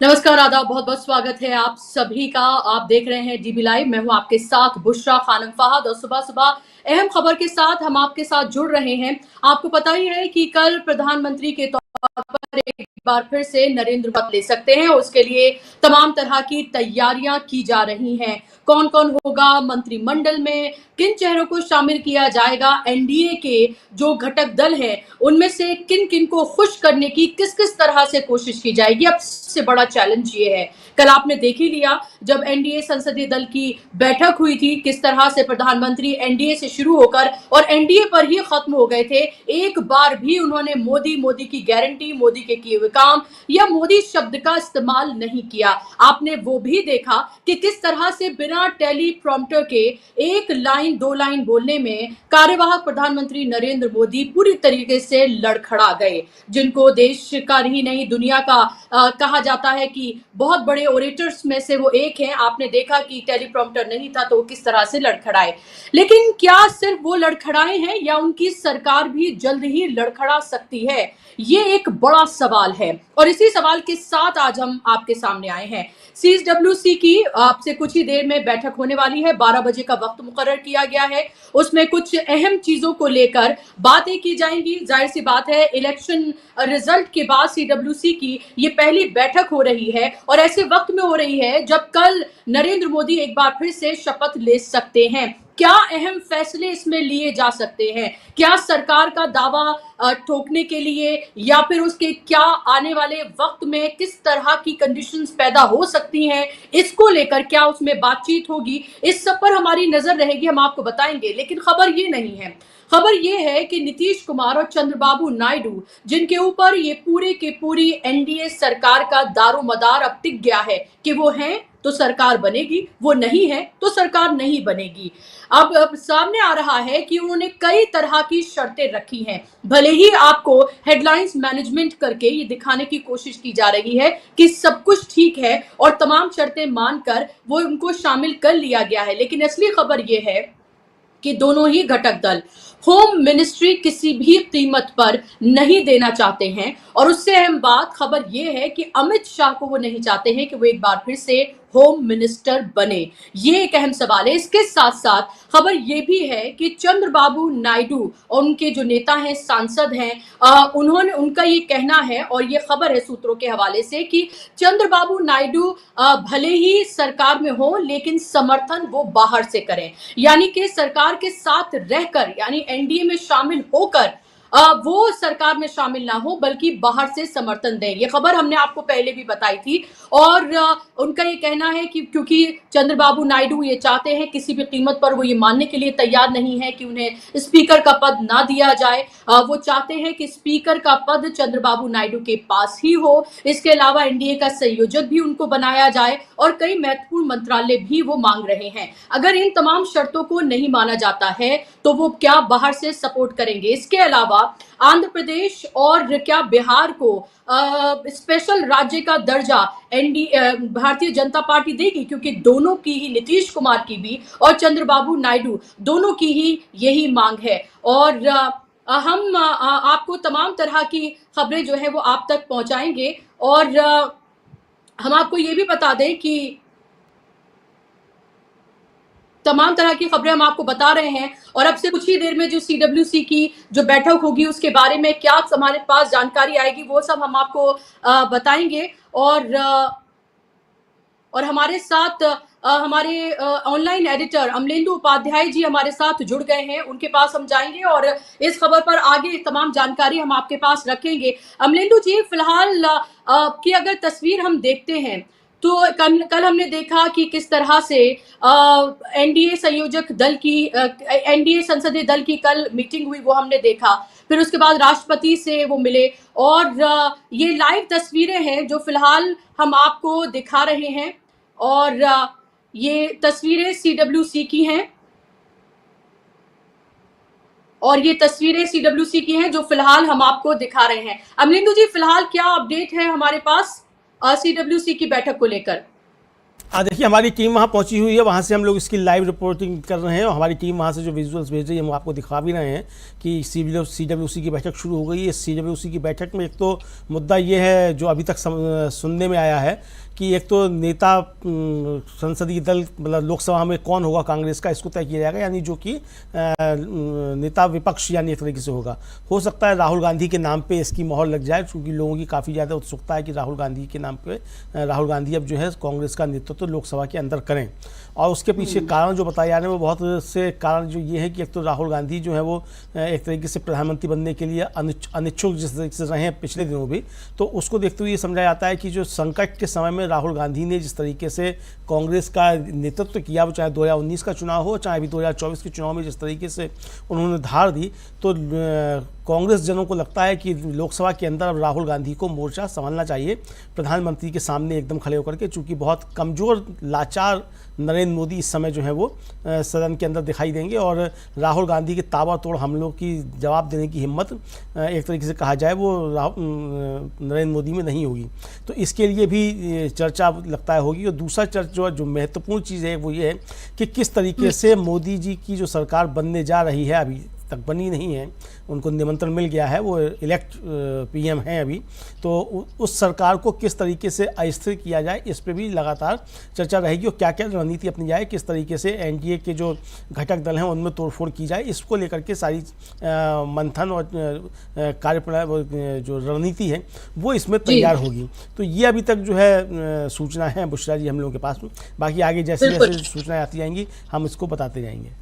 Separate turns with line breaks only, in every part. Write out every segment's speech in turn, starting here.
नमस्कार, आदाब, बहुत बहुत स्वागत है आप सभी का। आप देख रहे हैं डीबी लाइव। मैं हूं आपके साथ बुशरा खानम फहद और सुबह सुबह अहम खबर के साथ हम आपके साथ जुड़ रहे हैं। आपको पता ही है कि कल प्रधानमंत्री के तौर पर एक बार फिर से नरेंद्र मोदी ले सकते हैं। उसके लिए तमाम तरह की तैयारियां की जा रही हैं। कौन कौन होगा मंत्रिमंडल में, किन चेहरों को शामिल किया जाएगा, एनडीए के जो घटक दल हैं उनमें से किन किन को खुश करने की किस किस तरह से कोशिश की जाएगी। अब सबसे बड़ा चैलेंज ये है, कल आपने देख ही लिया जब एनडीए संसदीय दल की बैठक हुई थी, किस तरह से प्रधानमंत्री एनडीए से शुरू होकर और एनडीए पर ही खत्म हो गए थे। एक बार भी उन्होंने मोदी मोदी की गारंटी, मोदी के किए हुए काम या मोदी शब्द का इस्तेमाल नहीं किया। आपने वो भी देखा कि किस तरह से बिना टेलीप्रॉम्प्टर के एक लाइन दो लाइन बोलने में कार्यवाहक प्रधानमंत्री नरेंद्र मोदी पूरी तरीके से लड़खड़ा गए, जिनको देश का ही नहीं दुनिया का कहा जाता है कि बहुत बड़े ओरेटर्स में से वो एक हैं। आपने देखा कि टेलीप्रॉम्प्टर नहीं था तो किस तरह से लड़खड़ाए। लेकिन क्या सिर्फ वो लड़खड़ाए हैं या उनकी सरकार भी जल्द ही लड़खड़ा सकती है, ये एक बड़ा सवाल है। और इसी सवाल के साथ आज हम आपके सामने आए हैं। सीडब्ल्यूसी की आपसे कुछ ही देर में बैठक होने वाली है। 12 बजे का वक्त मुकर्रर किया गया है। उसमें कुछ अहम चीजों को लेकर बातें की जाएंगी। जाहिर सी बात है, इलेक्शन रिजल्ट के बाद सीडब्ल्यूसी की ये पहली बैठक हो रही है और ऐसे वक्त में हो रही है जब कल नरेंद्र मोदी एक बार फिर से शपथ ले सकते हैं। क्या अहम फैसले इसमें लिए जा सकते हैं? क्या सरकार का दावा ठोकने के लिए या फिर उसके क्या आने वाले वक्त में किस तरह की कंडीशंस पैदा हो सकती हैं, इसको लेकर क्या उसमें बातचीत होगी, इस सब पर हमारी नजर रहेगी, हम आपको बताएंगे। लेकिन खबर ये नहीं है, खबर यह है कि नीतीश कुमार और चंद्रबाबू नायडू, जिनके ऊपर ये पूरे के पूरी एनडीए सरकार का दारोमदार अब टिक गया है कि वो हैं तो सरकार बनेगी, वो नहीं है तो सरकार नहीं बनेगी। अब सामने आ रहा है कि उन्होंने कई तरह की शर्तें रखी हैं। भले ही आपको हेडलाइंस मैनेजमेंट करके ये दिखाने की कोशिश की जा रही है कि सब कुछ ठीक है और तमाम शर्तें मानकर वो उनको शामिल कर लिया गया है, लेकिन असली खबर ये है कि दोनों ही घटक दल होम मिनिस्ट्री किसी भी कीमत पर नहीं देना चाहते हैं। और उससे अहम बात खबर यह है कि अमित शाह को वो नहीं चाहते हैं कि वो एक बार फिर से होम मिनिस्टर बने। ये एक अहम सवाल है। इसके साथ साथ खबर ये भी है कि चंद्रबाबू नायडू और उनके जो नेता हैं, सांसद हैं, उन्होंने उनका ये कहना है और ये खबर है सूत्रों के हवाले से कि चंद्रबाबू नायडू भले ही सरकार में हो लेकिन समर्थन वो बाहर से करें, यानी कि सरकार के साथ रहकर, यानी एनडीए में शामिल होकर वो सरकार में शामिल ना हो बल्कि बाहर से समर्थन दें। ये खबर हमने आपको पहले भी बताई थी। और उनका ये कहना है कि क्योंकि चंद्रबाबू नायडू ये चाहते हैं, किसी भी कीमत पर वो ये मानने के लिए तैयार नहीं है कि उन्हें स्पीकर का पद ना दिया जाए। वो चाहते हैं कि स्पीकर का पद चंद्रबाबू नायडू के पास ही हो। इसके अलावा एनडीए का संयोजक भी उनको बनाया जाए और कई महत्वपूर्ण मंत्रालय भी वो मांग रहे हैं। अगर इन तमाम शर्तों को नहीं माना जाता है तो वो क्या बाहर से सपोर्ट करेंगे? इसके अलावा आंध्र प्रदेश और क्या बिहार को स्पेशल राज्य का दर्जा भारतीय जनता पार्टी देगी, क्योंकि दोनों की ही, नीतीश कुमार की भी और चंद्रबाबू नायडू दोनों की ही यही मांग है। और हम आपको तमाम तरह की खबरें जो है वो आप तक पहुंचाएंगे। और हम आपको ये भी बता दें कि तमाम तरह की खबरें हम आपको बता रहे हैं। और अब से कुछ ही देर में जो सीडब्ल्यूसी की जो बैठक होगी उसके बारे में क्या हमारे पास जानकारी आएगी वो सब हम आपको बताएंगे। और हमारे साथ हमारे ऑनलाइन एडिटर अमलेंदु उपाध्याय जी हमारे साथ जुड़ गए हैं, उनके पास हम जाएंगे और इस खबर पर आगे तमाम जानकारी हम आपके पास रखेंगे। अमलेंदु जी, फिलहाल की अगर तस्वीर हम देखते हैं तो कल हमने देखा कि किस तरह से एनडीए संयोजक दल की, एनडीए संसदीय दल की कल मीटिंग हुई, वो हमने देखा। फिर उसके बाद राष्ट्रपति से वो मिले और ये लाइव तस्वीरें हैं जो फिलहाल हम आपको दिखा रहे हैं। और ये तस्वीरें सीडब्ल्यूसी की हैं और ये तस्वीरें सीडब्ल्यूसी की हैं जो फिलहाल हम आपको दिखा रहे हैं। अमलिंदु जी, फिलहाल क्या अपडेट है हमारे पास सीडब्ल्यूसी की बैठक को लेकर?
देखिए हमारी टीम वहाँ पहुँची हुई है, वहाँ से हम लोग इसकी लाइव रिपोर्टिंग कर रहे हैं और हमारी टीम वहाँ से जो विजुअल्स भेज रही है हम आपको दिखा भी रहे हैं कि CWC की बैठक शुरू हो गई है। CWC की बैठक में एक तो मुद्दा ये है जो अभी तक सुनने में आया है कि एक तो नेता संसदीय दल मतलब लोकसभा में कौन होगा कांग्रेस का, इसको तय किया जाएगा, यानी जो कि नेता विपक्ष यानी एक तरीके से होगा। हो सकता है राहुल गांधी के नाम पे इसकी मोहर लग जाए, क्योंकि लोगों की काफ़ी ज़्यादा उत्सुकता है कि राहुल गांधी के नाम पे राहुल गांधी अब जो है कांग्रेस का नेतृत्व लोकसभा के अंदर करें। और उसके पीछे कारण जो बताए जा रहे हैं वो बहुत से कारण जो ये है कि एक तो राहुल गांधी जो है वो एक तरीके से प्रधानमंत्री बनने के लिए अनिच्छुक जिस तरीके से रहे हैं पिछले दिनों भी, तो उसको देखते हुए ये समझा जाता है कि जो संकट के समय में राहुल गांधी ने जिस तरीके से कांग्रेस का नेतृत्व किया, वो चाहे 2019 का चुनाव हो चाहे अभी 2024 के चुनाव में जिस तरीके से उन्होंने धार दी, तो कांग्रेस जनों को लगता है कि लोकसभा के अंदर अब राहुल गांधी को मोर्चा संभालना चाहिए प्रधानमंत्री के सामने एकदम खड़े होकर के, चूँकि बहुत कमज़ोर लाचार नरेंद्र मोदी इस समय जो है वो सदन के अंदर दिखाई देंगे और राहुल गांधी के ताबड़तोड़ हमलों की जवाब देने की हिम्मत एक तरीके से कहा जाए वो नरेंद्र मोदी में नहीं होगी। तो इसके लिए भी चर्चा लगता है होगी। और दूसरा चर्चा जो महत्वपूर्ण चीज़ है वो ये है कि किस तरीके से मोदी जी की जो सरकार बनने जा रही है, अभी तक बनी नहीं है, उनको निमंत्रण मिल गया है, वो इलेक्ट PM हैं अभी, तो उस सरकार को किस तरीके से अस्थिर किया जाए इस पे भी लगातार चर्चा रहेगी और क्या क्या रणनीति अपनी जाए, किस तरीके से NDA के जो घटक दल हैं उनमें तोड़फोड़ की जाए, इसको लेकर के सारी मंथन और कार्यप्रणाली जो रणनीति है वो इसमें तैयार होगी। तो ये अभी तक जो है सूचना है बुशरा जी हम लोगों के पास में, बाकी आगे जैसे जैसे सूचनाएं आती जाएंगी हम इसको बताते जाएंगे।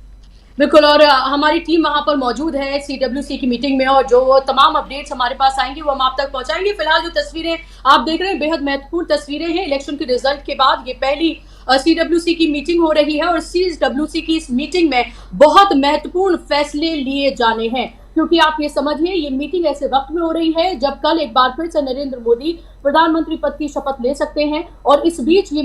बिल्कुल, और हमारी टीम वहां पर मौजूद है CWC की मीटिंग में और जो तमाम अपडेट्स हमारे पास आएंगे वो हम आप तक पहुंचाएंगे। फिलहाल जो तस्वीरें आप देख रहे हैं बेहद महत्वपूर्ण तस्वीरें हैं। इलेक्शन के रिजल्ट के बाद ये पहली CWC की मीटिंग हो रही है और CWC की इस मीटिंग में बहुत महत्वपूर्ण फैसले लिए जाने हैं, क्योंकि आप ये समझिए ये मीटिंग ऐसे वक्त में हो रही है जब कल एक बार फिर से नरेंद्र मोदी प्रधानमंत्री पद की शपथ ले सकते हैं और इस बीच ये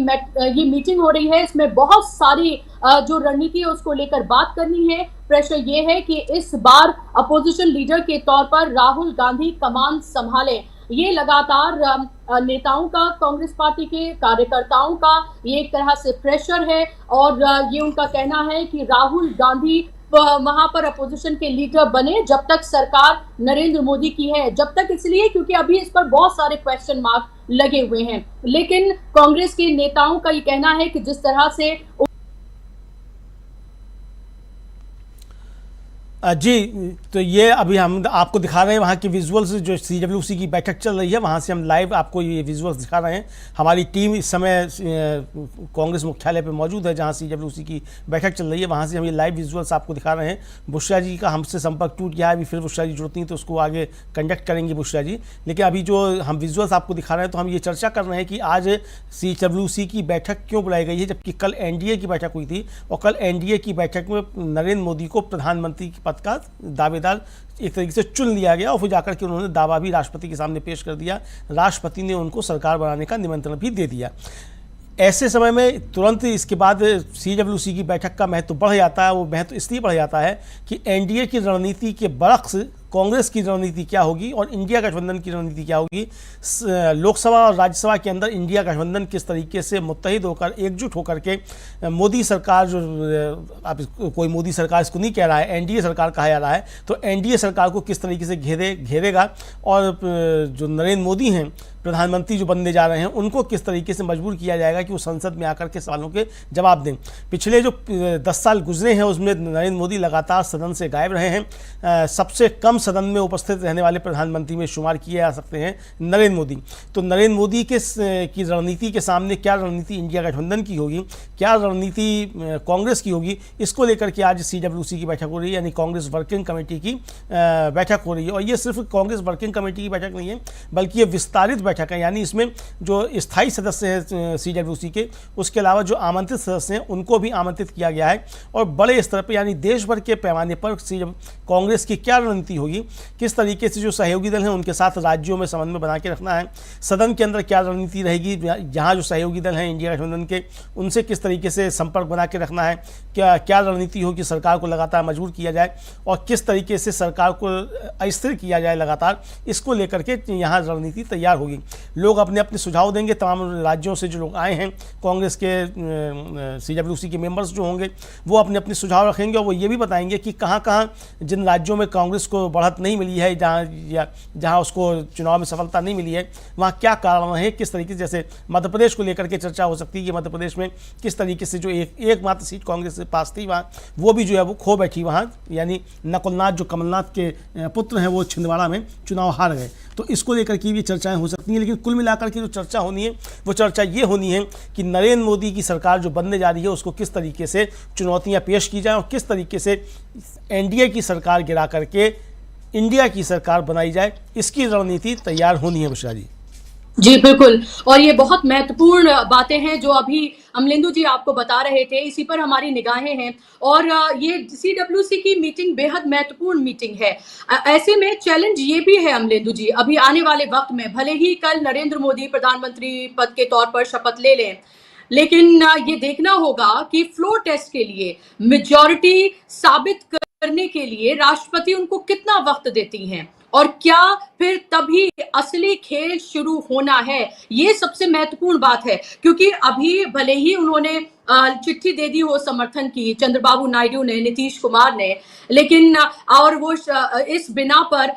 मीटिंग हो रही है। इसमें बहुत सारी जो रणनीति है उसको लेकर बात करनी है। प्रेशर ये है कि इस बार अपोजिशन लीडर के तौर पर राहुल गांधी कमान संभालें। ये लगातार नेताओं का, कांग्रेस पार्टी के कार्यकर्ताओं का ये एक तरह से प्रेशर है और ये उनका कहना है कि राहुल गांधी वहां पर अपोजिशन के लीडर बने जब तक सरकार नरेंद्र मोदी की है, जब तक इसलिए क्योंकि अभी इस पर बहुत सारे क्वेश्चन मार्क लगे हुए हैं। लेकिन कांग्रेस के नेताओं का ये कहना है कि जिस तरह से
जी, तो ये अभी हम आपको दिखा रहे हैं वहाँ की विजुअल्स, जो CWC की बैठक चल रही है वहाँ से हम लाइव आपको ये विजुअल्स दिखा रहे हैं। हमारी टीम इस समय कांग्रेस मुख्यालय पे मौजूद है जहाँ CWC की बैठक चल रही है, वहाँ से हम ये लाइव विजुअल्स आपको दिखा रहे हैं। बुशरा जी का हमसे संपर्क टूट गया है, अभी फिर बुशरा जी जुड़ती हैं तो उसको आगे कंडक्ट करेंगे बुशरा जी। लेकिन अभी जो हम विजुअल्स आपको दिखा रहे हैं तो हम ये चर्चा कर रहे हैं कि आज CWC की बैठक क्यों बुलाई गई है, जबकि कल NDA की बैठक हुई थी और कल NDA की बैठक में नरेंद्र मोदी को प्रधानमंत्री का दावेदार एक तरीके से चुन लिया गया और फिर जाकर के उन्होंने दावा भी राष्ट्रपति के सामने पेश कर दिया। राष्ट्रपति ने उनको सरकार बनाने का निमंत्रण भी दे दिया। ऐसे समय में तुरंत इसके बाद CWC की बैठक का महत्व बढ़ जाता है। वो महत्व इसलिए बढ़ जाता है कि NDA की रणनीति के बरक्स कांग्रेस की रणनीति क्या होगी और इंडिया गठबंधन की रणनीति क्या होगी। लोकसभा और राज्यसभा के अंदर इंडिया गठबंधन किस तरीके से मुत्तहिद होकर, एकजुट होकर के मोदी सरकार, जो आप कोई मोदी सरकार इसको नहीं कह रहा है, NDA सरकार कहा जा रहा है, तो NDA सरकार को किस तरीके से घेरेगा और जो नरेंद्र मोदी हैं प्रधानमंत्री जो बनने जा रहे हैं उनको किस तरीके से मजबूर किया जाएगा कि वो संसद में आकर के सवालों के जवाब दें। पिछले जो 10 साल गुजरे हैं उसमें नरेंद्र मोदी लगातार सदन से गायब रहे हैं। सबसे कम सदन में उपस्थित रहने वाले प्रधानमंत्री में शुमार किए जा सकते हैं नरेंद्र मोदी। तो नरेंद्र मोदी की रणनीति के सामने क्या रणनीति इंडिया गठबंधन की होगी, क्या रणनीति कांग्रेस की होगी, इसको लेकर के आज CWC की बैठक हो रही है, यानी कांग्रेस वर्किंग कमेटी की बैठक हो रही है। और ये सिर्फ कांग्रेस वर्किंग कमेटी की बैठक नहीं है बल्कि ये विस्तारित बैठक है, यानी इसमें जो स्थायी सदस्य हैं CWC के, उसके अलावा जो आमंत्रित सदस्य हैं उनको भी आमंत्रित किया गया है। और बड़े स्तर पर यानी देश भर के पैमाने पर कांग्रेस की क्या रणनीति होगी होगी, किस तरीके से जो सहयोगी दल हैं उनके साथ राज्यों में समन्वय बना के रखना है, सदन के अंदर क्या रणनीति रहेगी, जहाँ जो सहयोगी दल हैं इंडिया गठबंधन के उनसे किस तरीके से संपर्क बना के रखना है, क्या क्या रणनीति हो कि सरकार को लगातार मजबूर किया जाए और किस तरीके से सरकार को अस्थिर किया जाए लगातार, इसको लेकर के यहाँ रणनीति तैयार होगी। लोग अपने अपने सुझाव देंगे, तमाम राज्यों से जो लोग आए हैं कांग्रेस के CWC के मेंबर्स जो होंगे वो अपने अपने सुझाव रखेंगे और वो ये भी बताएंगे कि कहाँ कहाँ जिन राज्यों में कांग्रेस को बढ़त नहीं मिली है, जहाँ उसको चुनाव में सफलता नहीं मिली है, वहाँ क्या कारण है, किस तरीके से, जैसे मध्य प्रदेश को लेकर के चर्चा हो सकती है कि मध्य प्रदेश में किस तरीके से जो एकमात्र सीट कांग्रेस के पास थी वहाँ वो भी जो है वो खो बैठी वहाँ, यानी नकुलनाथ जो कमलनाथ के पुत्र हैं वो छिंदवाड़ा में चुनाव हार गए। तो इसको लेकर की भी चर्चाएं हो सकती हैं, लेकिन कुल मिलाकर की जो चर्चा होनी है वो चर्चा ये होनी है कि नरेंद्र मोदी की सरकार जो बनने जा रही है उसको किस तरीके से चुनौतियां पेश की जाए और किस तरीके से एनडीए की सरकार गिरा करके इंडिया की सरकार बनाई जाए, इसकी रणनीति तैयार होनी है बुशरा जी।
जी बिल्कुल, और ये बहुत महत्वपूर्ण बातें हैं जो अभी अमलेंदु जी आपको बता रहे थे, इसी पर हमारी निगाहें हैं। और ये CWC की मीटिंग बेहद महत्वपूर्ण मीटिंग है। ऐसे में चैलेंज ये भी है अमलेंदु जी, अभी आने वाले वक्त में भले ही कल नरेंद्र मोदी प्रधानमंत्री पद के तौर पर शपथ ले लें, लेकिन ये देखना होगा कि फ्लोर टेस्ट के लिए मेजॉरिटी साबित करने के लिए राष्ट्रपति उनको कितना वक्त देती हैं और क्या फिर तभी असली खेल शुरू होना है, ये सबसे महत्वपूर्ण बात है। क्योंकि अभी भले ही उन्होंने चिट्ठी दे दी हो समर्थन की, चंद्रबाबू नायडू ने, नीतीश कुमार ने, लेकिन और वो इस बिना पर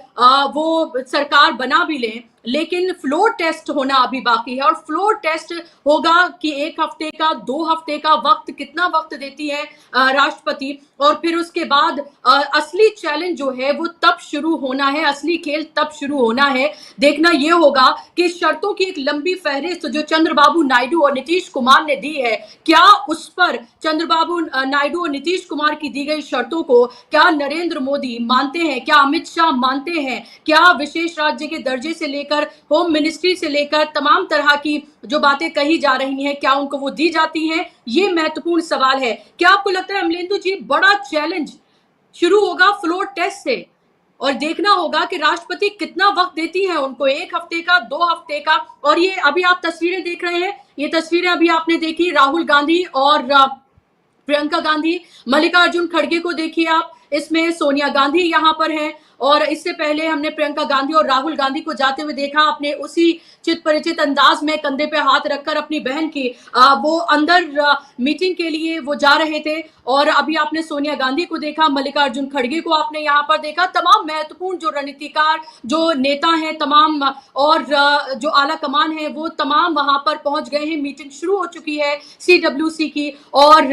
वो सरकार बना भी लें, लेकिन फ्लोर टेस्ट होना अभी बाकी है। और फ्लोर टेस्ट होगा कि 1 हफ्ते का, 2 हफ्ते का वक्त, कितना वक्त देती है राष्ट्रपति, और फिर उसके बाद असली चैलेंज जो है वो तब शुरू होना है, असली खेल तब शुरू होना है। देखना यह होगा कि शर्तों की एक लंबी फहरिस्त जो चंद्रबाबू नायडू और नीतीश कुमार ने दी है, क्या उस पर चंद्रबाबू नायडू और नीतीश कुमार की दी गई शर्तों को क्या नरेंद्र मोदी मानते हैं, क्या अमित शाह मानते हैं, क्या विशेष राज्य के दर्जे से लेकर होम मिनिस्ट्री से लेकर तमाम तरह की जो बातें कही जा रही हैं क्या उनको वो दी जाती हैं, ये महत्वपूर्ण सवाल है। क्या आपको लगता है अमलेंदु जी बड़ा चैलेंज शुरू होगा फ्लोर टेस्ट से, और देखना होगा कि राष्ट्रपति कितना वक्त देती है उनको, 1 हफ्ते का, 2 हफ्ते का। और ये अभी आप तस्वीरें देख रहे हैं, ये तस्वीरें अभी आपने देखी राहुल गांधी और प्रियंका गांधी, मल्लिकार्जुन खड़गे को देखिए आप, इसमें सोनिया गांधी यहाँ पर हैं, और इससे पहले हमने प्रियंका गांधी और राहुल गांधी को जाते हुए देखा अपने उसी चित परिचित अंदाज में, कंधे पे हाथ रखकर अपनी बहन की वो अंदर मीटिंग के लिए वो जा रहे थे। और अभी आपने सोनिया गांधी को देखा, मल्लिकार्जुन खड़गे को आपने यहाँ पर देखा। तमाम महत्वपूर्ण जो रणनीतिकार, जो नेता हैं तमाम, और जो आला कमान है वो तमाम वहां पर पहुंच गए हैं। मीटिंग शुरू हो चुकी है CWC की, और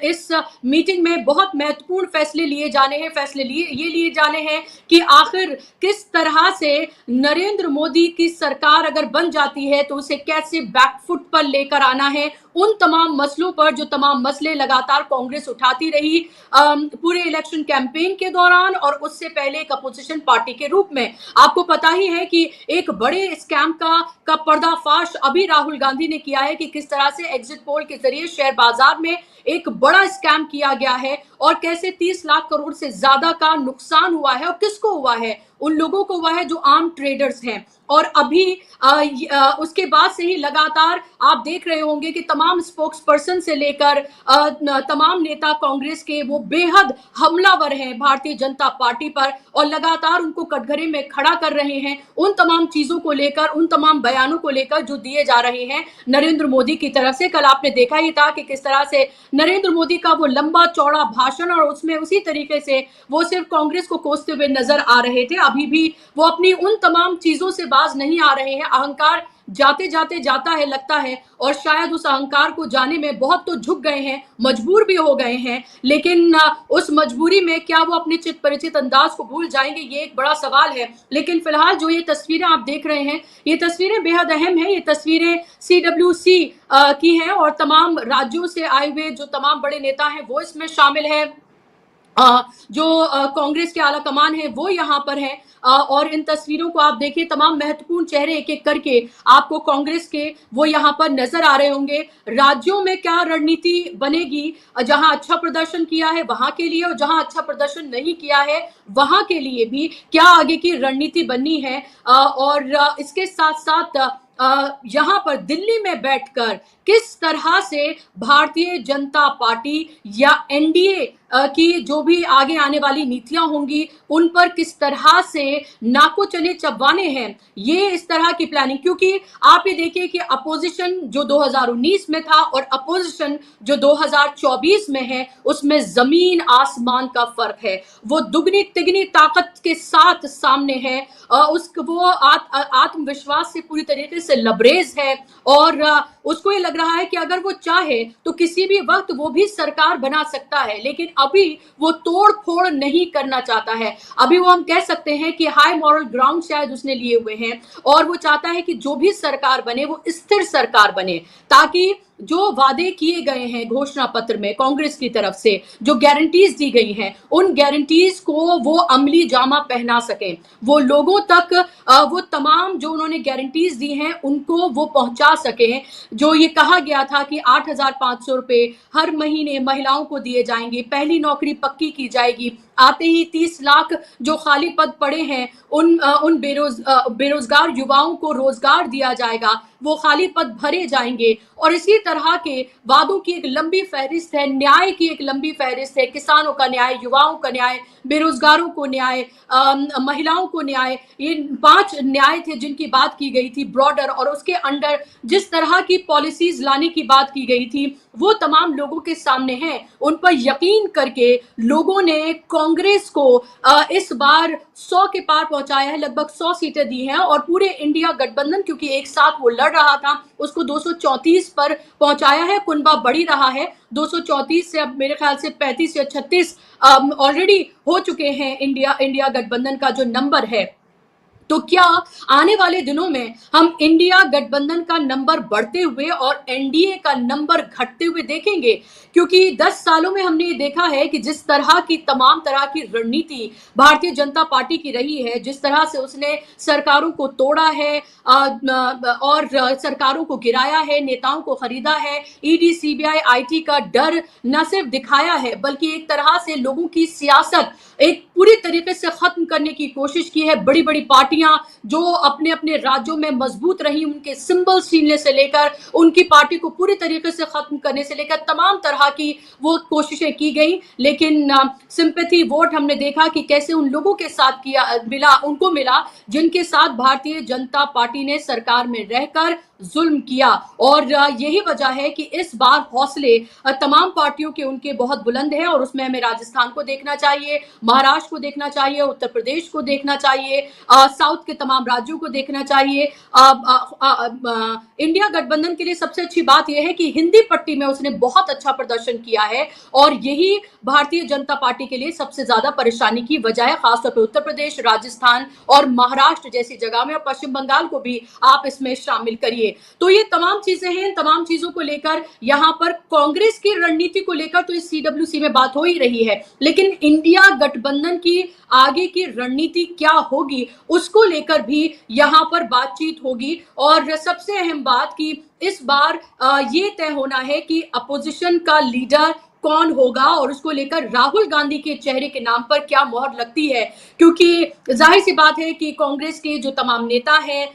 इस मीटिंग में बहुत महत्वपूर्ण फैसले लिए जाने हैं। फैसले ये लिए जाने हैं कि आखिर किस तरह से नरेंद्र मोदी की सरकार अगर बन जाती है तो उसे कैसे बैकफुट पर लेकर आना है, उन तमाम मसलों पर जो तमाम मसले लगातार कांग्रेस उठाती रही पूरे इलेक्शन कैंपेन के दौरान और उससे पहले एक अपोजिशन पार्टी के रूप में। आपको पता ही है कि एक बड़े स्कैम का पर्दाफाश अभी राहुल गांधी ने किया है कि किस तरह से एग्जिट पोल के जरिए शेयर बाजार में एक बड़ा स्कैम किया गया है और कैसे 30 लाख करोड़ से ज्यादा का नुकसान हुआ है। और किसको हुआ है? उन लोगों को हुआ है जो आम ट्रेडर्स हैं। और अभी उसके बाद से ही लगातार आप देख रहे होंगे कि तमाम स्पोक्स पर्सन से लेकर तमाम नेता कांग्रेस के वो बेहद हमलावर हैं भारतीय जनता पार्टी पर, और लगातार उनको कटघरे में खड़ा कर रहे हैं उन तमाम चीजों को लेकर, उन तमाम बयानों को लेकर जो दिए जा रहे हैं नरेंद्र मोदी की तरफ से। कल आपने देखा ही था कि किस तरह से नरेंद्र मोदी का वो लंबा चौड़ा भाषण, और उसमें उसी तरीके से वो सिर्फ कांग्रेस को कोसते हुए नजर आ रहे थे। अभी भी वो अपनी उन तमाम चीजों से बाज नहीं आ रहे हैं। अहंकार जाते जाते जाता है लगता है, और शायद उस अहंकार को जाने में बहुत तो झुक गए हैं, मजबूर भी हो गए हैं, लेकिन उस मजबूरी में क्या वो अपने चित परिचित अंदाज को भूल जाएंगे, ये एक बड़ा सवाल है। लेकिन फिलहाल जो ये तस्वीरें आप देख रहे हैं, ये तस्वीरें बेहद अहम है। ये तस्वीरें CWC की हैं और तमाम राज्यों से आए हुए जो तमाम बड़े नेता हैं वो इसमें शामिल है। जो कांग्रेस के आला कमान है वो यहाँ पर है। और इन तस्वीरों को आप देखिए, तमाम महत्वपूर्ण चेहरे एक एक करके आपको कांग्रेस के वो यहाँ पर नजर आ रहे होंगे। राज्यों में क्या रणनीति बनेगी, जहां अच्छा प्रदर्शन किया है वहां के लिए, और जहां अच्छा प्रदर्शन नहीं किया है वहां के लिए भी क्या आगे की रणनीति बननी है। और इसके साथ साथ यहाँ पर दिल्ली में बैठकर किस तरह से भारतीय जनता पार्टी या एनडीए की जो भी आगे आने वाली नीतियां होंगी उन पर किस तरह से नाको चने चबवाने हैं, ये इस तरह की प्लानिंग। क्योंकि आप ये देखिए कि अपोजिशन जो 2019 में था और अपोजिशन जो 2024 में है उसमें जमीन आसमान का फर्क है। वो दुगनी तिगनी ताकत के साथ सामने है। वो आत्मविश्वास से पूरी तरीके से लबरेज है और उसको ये लग रहा है कि अगर वो चाहे तो किसी भी वक्त वो भी सरकार बना सकता है, लेकिन अभी वो तोड़ फोड़ नहीं करना चाहता है। अभी वो हम कह सकते हैं कि हाई मॉरल ग्राउंड शायद उसने लिए हुए हैं और वो चाहता है कि जो भी सरकार बने वो स्थिर सरकार बने, ताकि जो वादे किए गए हैं घोषणा पत्र में कांग्रेस की तरफ से, जो गारंटीज दी गई हैं, उन गारंटीज को वो अमली जामा पहना सके, वो लोगों तक वो तमाम जो उन्होंने गारंटीज दी हैं उनको वो पहुंचा सके। जो ये कहा गया था कि 8,500 रुपए हर महीने महिलाओं को दिए जाएंगे, पहली नौकरी पक्की की जाएगी, आते ही 30 लाख जो खाली पद पड़े हैं उन बेरोजगार युवाओं को रोजगार दिया जाएगा, वो खाली पद भरे जाएंगे। और इसी तरह के वादों की एक लंबी फहरिस्त है, न्याय की एक लंबी फहरिस्त है, किसानों का न्याय, युवाओं का न्याय, बेरोजगारों को न्याय, महिलाओं को न्याय। ये 5 न्याय थे जिनकी बात की गई थी ब्रॉडर, और उसके अंडर जिस तरह की पॉलिसीज लाने की बात की गई थी वो तमाम लोगों के सामने हैं। उन पर यकीन करके लोगों ने कांग्रेस को इस बार 100 के पार पहुंचाया है, लगभग 100 सीटें दी हैं, और पूरे इंडिया गठबंधन, क्योंकि एक साथ वो लड़ रहा था, उसको 234 पर पहुंचाया है। कुनबा बढ़ी रहा है, 234 से अब मेरे ख्याल से 35 या 36 ऑलरेडी हो चुके हैं इंडिया गठबंधन का जो नंबर है। तो क्या आने वाले दिनों में हम इंडिया गठबंधन का नंबर बढ़ते हुए और एनडीए का नंबर घटते हुए देखेंगे? क्योंकि 10 सालों में हमने ये देखा है कि जिस तरह की तमाम तरह की रणनीति भारतीय जनता पार्टी की रही है, जिस तरह से उसने सरकारों को तोड़ा है और सरकारों को गिराया है, नेताओं को खरीदा है, ईडी सीबीआई आईटी का डर न सिर्फ दिखाया है बल्कि एक तरह से लोगों की सियासत एक पूरी तरीके से खत्म करने की कोशिश की है। बड़ी बड़ी पार्टियां जो अपने अपने राज्यों में मजबूत रही, उनके सिंबल छीनने से लेकर उनकी पार्टी को पूरी तरीके से खत्म करने से लेकर तमाम तरह की वो कोशिशें की गई। लेकिन सिंपैथी वोट हमने देखा कि कैसे उन लोगों के साथ उनको मिला जिनके साथ भारतीय जनता पार्टी ने सरकार में रहकर जुल्म किया। और यही वजह है कि इस बार हौसले तमाम पार्टियों के उनके बहुत बुलंद हैं, और उसमें हमें राजस्थान को देखना चाहिए, महाराष्ट्र को देखना चाहिए, उत्तर प्रदेश को देखना चाहिए, साउथ के तमाम राज्यों को देखना चाहिए। इंडिया गठबंधन के लिए सबसे अच्छी बात यह है कि हिंदी पट्टी में उसने बहुत अच्छा प्रदर्शन किया है, और यही भारतीय जनता पार्टी के लिए सबसे ज्यादा परेशानी की वजह है, खासतौर पर उत्तर प्रदेश, राजस्थान और महाराष्ट्र जैसी जगह में, और पश्चिम बंगाल को भी आप इसमें शामिल करिए। तो ये तमाम चीजें हैं, तमाम चीजों को लेकर यहां पर कांग्रेस की रणनीति को लेकर तो इस सीडब्ल्यूसी में बात हो ही रही है, लेकिन इंडिया गठबंधन की आगे की रणनीति क्या होगी उसको लेकर भी यहां पर बातचीत होगी। और सबसे अहम बात कि इस बार ये तय होना है कि अपोजिशन का लीडर कौन होगा, और उसको लेकर राहुल गांधी के चेहरे के नाम पर क्या मोहर लगती है। क्योंकि जाहिर सी बात है कि कांग्रेस के जो तमाम नेता हैं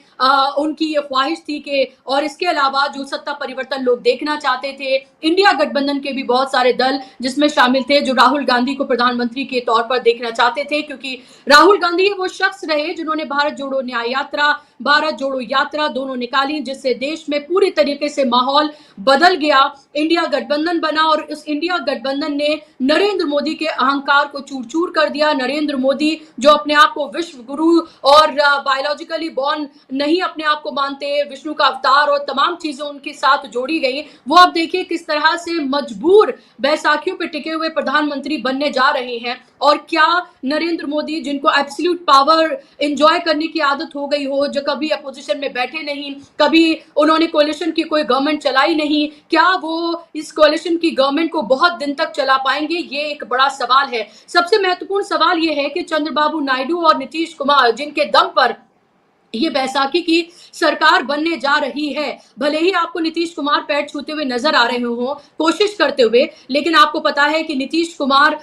उनकी ये ख्वाहिश थी कि, और इसके अलावा जो सत्ता परिवर्तन लोग देखना चाहते थे, इंडिया गठबंधन के भी बहुत सारे दल जिसमें शामिल थे जो राहुल गांधी को प्रधानमंत्री के तौर पर देखना चाहते थे, क्योंकि राहुल गांधी वो शख्स रहे जिन्होंने भारत जोड़ो न्याय यात्रा, भारत जोड़ो यात्रा दोनों निकाली, जिससे देश में पूरी तरीके से माहौल बदल गया, इंडिया गठबंधन बना, और इस इंडिया गठबंधन ने नरेंद्र मोदी के अहंकार को चूर चूर कर दिया। नरेंद्र मोदी जो अपने आप को विश्व गुरु और बायोलॉजिकली बॉर्न नहीं नहीं अपने आप को मानते, विष्णु का अवतार और तमाम चीजें उनके साथ जोड़ी गई, वो आप देखिए किस तरह से मजबूर बैसाखियों पे टिके हुए प्रधानमंत्री बनने जा रहे हैं। और क्या नरेंद्र मोदी, जिनको एब्सोल्यूट पावर एंजॉय करने की आदत हो गई हो, जो कभी अपोजिशन में बैठे नहीं, कभी उन्होंने कोalition की कोई गवर्नमेंट चलाई नहीं, क्या वो इस कोalition की गवर्नमेंट को बहुत दिन तक चला पाएंगे? ये एक बड़ा सवाल है। सबसे महत्वपूर्ण सवाल ये है कि चंद्रबाबू नायडू और नीतीश कुमार, जिनके दम पर ये बैसाखी की सरकार बनने जा रही है, भले ही आपको नीतीश कुमार पैर छूते हुए नजर आ रहे हो, कोशिश करते हुए, लेकिन आपको पता है कि नीतीश कुमार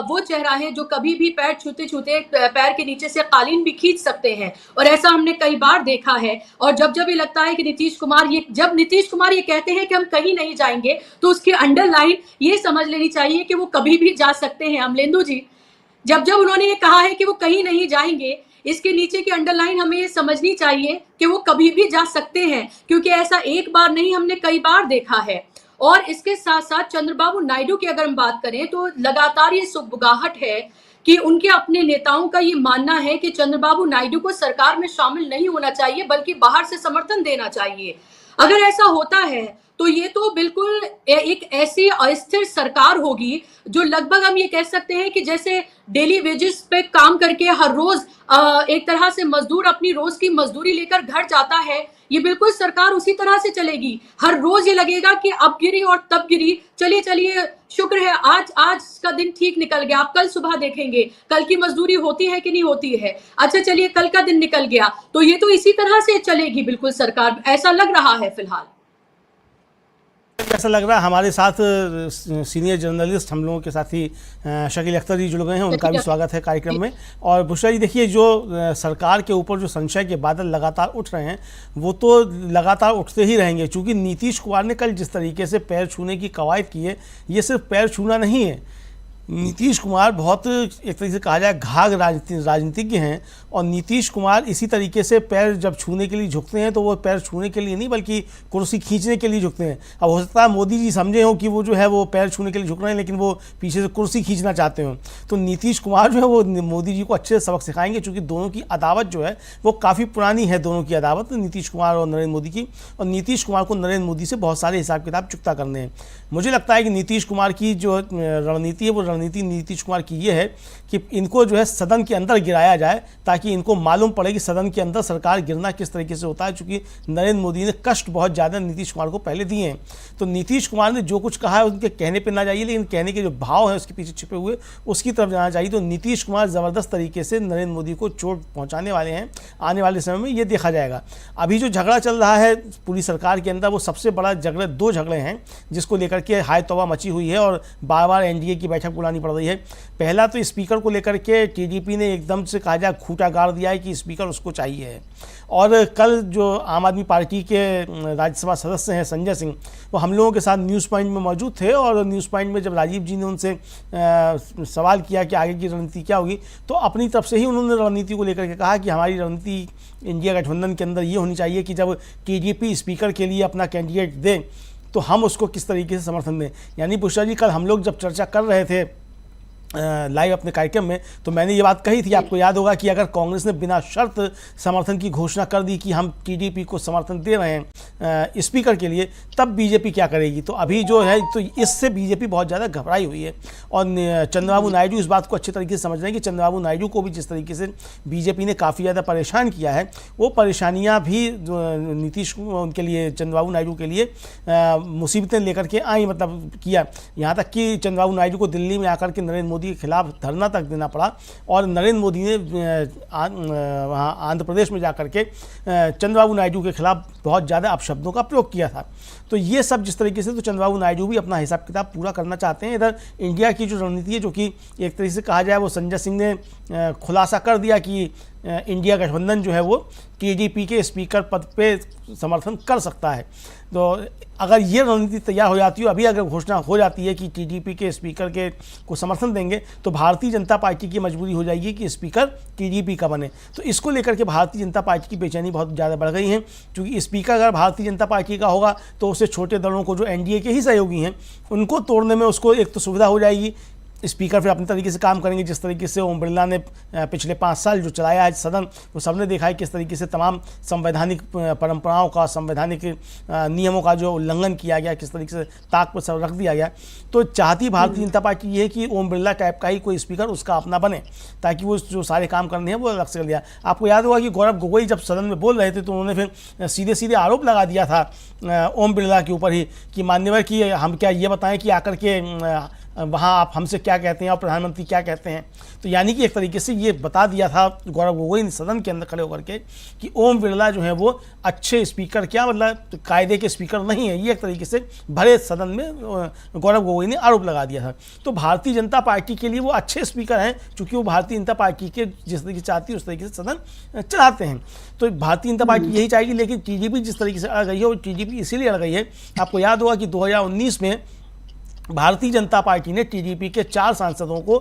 वो चेहरा है जो कभी भी पैर छूते छूते पैर के नीचे से कालीन भी खींच सकते हैं, और ऐसा हमने कई बार देखा है। और जब ये लगता है कि जब नीतीश कुमार ये कहते हैं कि हम कहीं नहीं जाएंगे, तो उसकी अंडरलाइन ये समझ लेनी चाहिए कि वो कभी भी जा सकते हैं। अमलेंदु जी, जब उन्होंने ये कहा है कि वो कहीं नहीं जाएंगे, इसके नीचे की अंडरलाइन हमें ये समझनी चाहिए कि वो कभी भी जा सकते हैं, क्योंकि ऐसा एक बार नहीं, हमने कई बार देखा है। और इसके साथ साथ चंद्रबाबू नायडू की अगर हम बात करें, तो लगातार ये सुगबुगाहट है कि उनके अपने नेताओं का ये मानना है कि चंद्रबाबू नायडू को सरकार में शामिल नहीं होना चाहिए, बल्कि बाहर से समर्थन देना चाहिए। अगर ऐसा होता है तो ये तो बिल्कुल एक ऐसी अस्थिर सरकार होगी जो लगभग हम ये कह सकते हैं कि जैसे डेली वेजेस पे काम करके हर रोज एक तरह से मजदूर अपनी रोज की मजदूरी लेकर घर जाता है, ये बिल्कुल सरकार उसी तरह से चलेगी। हर रोज ये लगेगा कि अब गिरी और तब गिरी, चलिए चलिए शुक्र है आज का दिन ठीक निकल गया, आप कल सुबह देखेंगे कल की मजदूरी होती है कि नहीं होती है, अच्छा चलिए कल का दिन निकल गया। तो ये तो इसी तरह से चलेगी बिल्कुल सरकार, ऐसा लग रहा है फिलहाल।
ऐसा लग रहा है। हमारे साथ सीनियर जर्नलिस्ट हम लोगों के साथी शकील अख्तर जी जुड़ गए हैं, उनका भी स्वागत है कार्यक्रम में। और बुशरा जी, देखिए जो सरकार के ऊपर जो संशय के बादल लगातार उठ रहे हैं, वो तो लगातार उठते ही रहेंगे, क्योंकि नीतीश कुमार ने कल जिस तरीके से पैर छूने की कवायद की है, ये सिर्फ पैर छूना नहीं है। नीतीश कुमार बहुत एक तरीके से कहा जाए घाघ राजनीतिज्ञ हैं, और नीतीश कुमार इसी तरीके से पैर जब छूने के लिए झुकते हैं तो वो पैर छूने के लिए नहीं बल्कि कुर्सी खींचने के लिए झुकते हैं। अब हो सकता है मोदी जी समझे हो कि वो जो है वो पैर छूने के लिए झुक रहे हैं, लेकिन वो पीछे से कुर्सी खींचना चाहते हो। तो नीतीश कुमार जो है वो मोदी जी को अच्छे से सबक सिखाएंगे, क्योंकि दोनों की अदावत जो है वो काफ़ी पुरानी है, दोनों की अदावत नीतीश कुमार और नरेंद्र मोदी की। और नीतीश कुमार को नरेंद्र मोदी से बहुत सारे हिसाब किताब चुकता करने हैं। मुझे लगता है कि नीतीश कुमार की जो रणनीति है, वो रणनीति नीतीश कुमार की ये है कि इनको जो है सदन के अंदर गिराया जाए, ताकि इनको मालूम पड़े कि सदन के अंदर सरकार गिरना किस तरीके से होता है, क्योंकि नरेंद्र मोदी ने कष्ट बहुत ज़्यादा नीतीश कुमार को पहले दिए हैं। तो नीतीश कुमार ने जो कुछ कहा है उनके कहने पर ना जाइए, लेकिन कहने के जो भाव है उसके पीछे छिपे हुए उसकी तरफ जाना चाहिए। तो नीतीश कुमार ज़बरदस्त तरीके से नरेंद्र मोदी को चोट पहुँचाने वाले हैं, आने वाले समय में ये देखा जाएगा। अभी जो झगड़ा चल रहा है पूरी सरकार के अंदर, वो सबसे बड़ा झगड़े, दो झगड़े हैं जिसको लेकर के हाय तौबा मची हुई है और बार बार एनडीए की बैठक बुलानी पड़ रही है। पहला तो स्पीकर को लेकर के टीडीपी ने एकदम से कहा जाए खूंटा गाड़ दिया है कि स्पीकर उसको चाहिए है। और कल जो आम आदमी पार्टी के राज्यसभा सदस्य हैं संजय सिंह, वो हम लोगों के साथ न्यूज़ पॉइंट में मौजूद थे, और न्यूज़ पॉइंट में जब राजीव जी ने उनसे सवाल किया कि आगे की रणनीति क्या होगी, तो अपनी तरफ से ही उन्होंने रणनीति को लेकर के कहा कि हमारी रणनीति इंडिया गठबंधन के अंदर ये होनी चाहिए कि जब टीडीपी स्पीकर के लिए अपना कैंडिडेट दे तो हम उसको किस तरीके से समर्थन दें। यानी बुशरा जी, कल हम लोग जब चर्चा कर रहे थे लाइव अपने कार्यक्रम में, तो मैंने ये बात कही थी, आपको याद होगा कि अगर कांग्रेस ने बिना शर्त समर्थन की घोषणा कर दी कि हम टीडीपी को समर्थन दे रहे हैं स्पीकर के लिए, तब बीजेपी क्या करेगी। तो अभी जो है तो इससे बीजेपी बहुत ज़्यादा घबराई हुई है। और चंद्रबाबू नायडू इस बात को अच्छे तरीके से समझ रहे हैं कि चंद्रबाबू नायडू को भी जिस तरीके से बीजेपी ने काफ़ी ज़्यादा परेशान किया है, वो परेशानियाँ भी नीतीश उनके लिए, चंद्रबाबू नायडू के लिए मुसीबतें लेकर के आई, मतलब किया। यहाँ तक कि चंद्रबाबू नायडू को दिल्ली में आकर के नरेंद्र मोदी के खिलाफ धरना तक देना पड़ा, और नरेंद्र मोदी ने वहाँ आंध्र प्रदेश में जाकर के चंद्रबाबू नायडू के खिलाफ बहुत ज़्यादा अपशब्दों का प्रयोग किया था। तो ये सब जिस तरीके से, तो चंद्रबाबू नायडू भी अपना हिसाब किताब पूरा करना चाहते हैं। इधर इंडिया की जो रणनीति है, जो कि एक तरीके से कहा जाए, वो संजय सिंह ने खुलासा कर दिया कि इंडिया गठबंधन जो है वो टीडीपी के स्पीकर पद पे समर्थन कर सकता है। तो अगर ये रणनीति तैयार हो जाती है, अभी अगर घोषणा हो जाती है कि टीडीपी के स्पीकर के को समर्थन देंगे, तो भारतीय जनता पार्टी की मजबूरी हो जाएगी कि स्पीकर टीडीपी का बने। तो इसको लेकर के भारतीय जनता पार्टी की बेचैनी बहुत ज़्यादा बढ़ गई है, क्योंकि स्पीकर अगर भारतीय जनता पार्टी का होगा तो उससे छोटे दलों को, जो एनडीए के ही सहयोगी हैं, उनको तोड़ने में उसको एक तो सुविधा हो जाएगी, स्पीकर फिर अपने तरीके से काम करेंगे। जिस तरीके से ओम बिरला ने पिछले 5 साल जो चलाया है सदन, वो सबने देखा है किस तरीके से तमाम संवैधानिक परंपराओं का, संवैधानिक नियमों का जो उल्लंघन किया गया, किस तरीके से ताक पर सब रख दिया गया। तो चाहती भारतीय जनता पार्टी ये है कि ओम बिरला टाइप का ही कोई स्पीकर उसका अपना बने, ताकि वो जो सारे काम करने हैं वो अलग से कर लिया। आपको याद होगा कि गौरव गोगोई जब सदन में बोल रहे थे तो उन्होंने फिर सीधे सीधे आरोप लगा दिया था ओम बिरला के ऊपर ही कि मान्यवर कि हम क्या ये बताएं कि आकर के वहाँ आप हमसे क्या कहते हैं और प्रधानमंत्री क्या कहते हैं। तो यानी कि एक तरीके से ये बता दिया था गौरव गोगोई ने सदन के अंदर खड़े होकर के कि ओम बिरला जो है वो अच्छे स्पीकर, क्या मतलब कायदे के स्पीकर नहीं है। ये एक तरीके से भरे सदन में गौरव गोगोई ने आरोप लगा दिया था। तो भारतीय जनता पार्टी के लिए वो अच्छे स्पीकर हैं, चूँकि वो भारतीय जनता पार्टी के जिस तरीके से चाहती है उस तरीके से सदन चलाते हैं। तो भारतीय जनता पार्टी यही चाहेगी, लेकिन टीडीपी जिस तरीके से अड़ गई है, और टीडीपी इसीलिए अड़ गई है, आपको याद होगा कि 2019 में भारतीय जनता पार्टी ने टीडीपी के 4 सांसदों को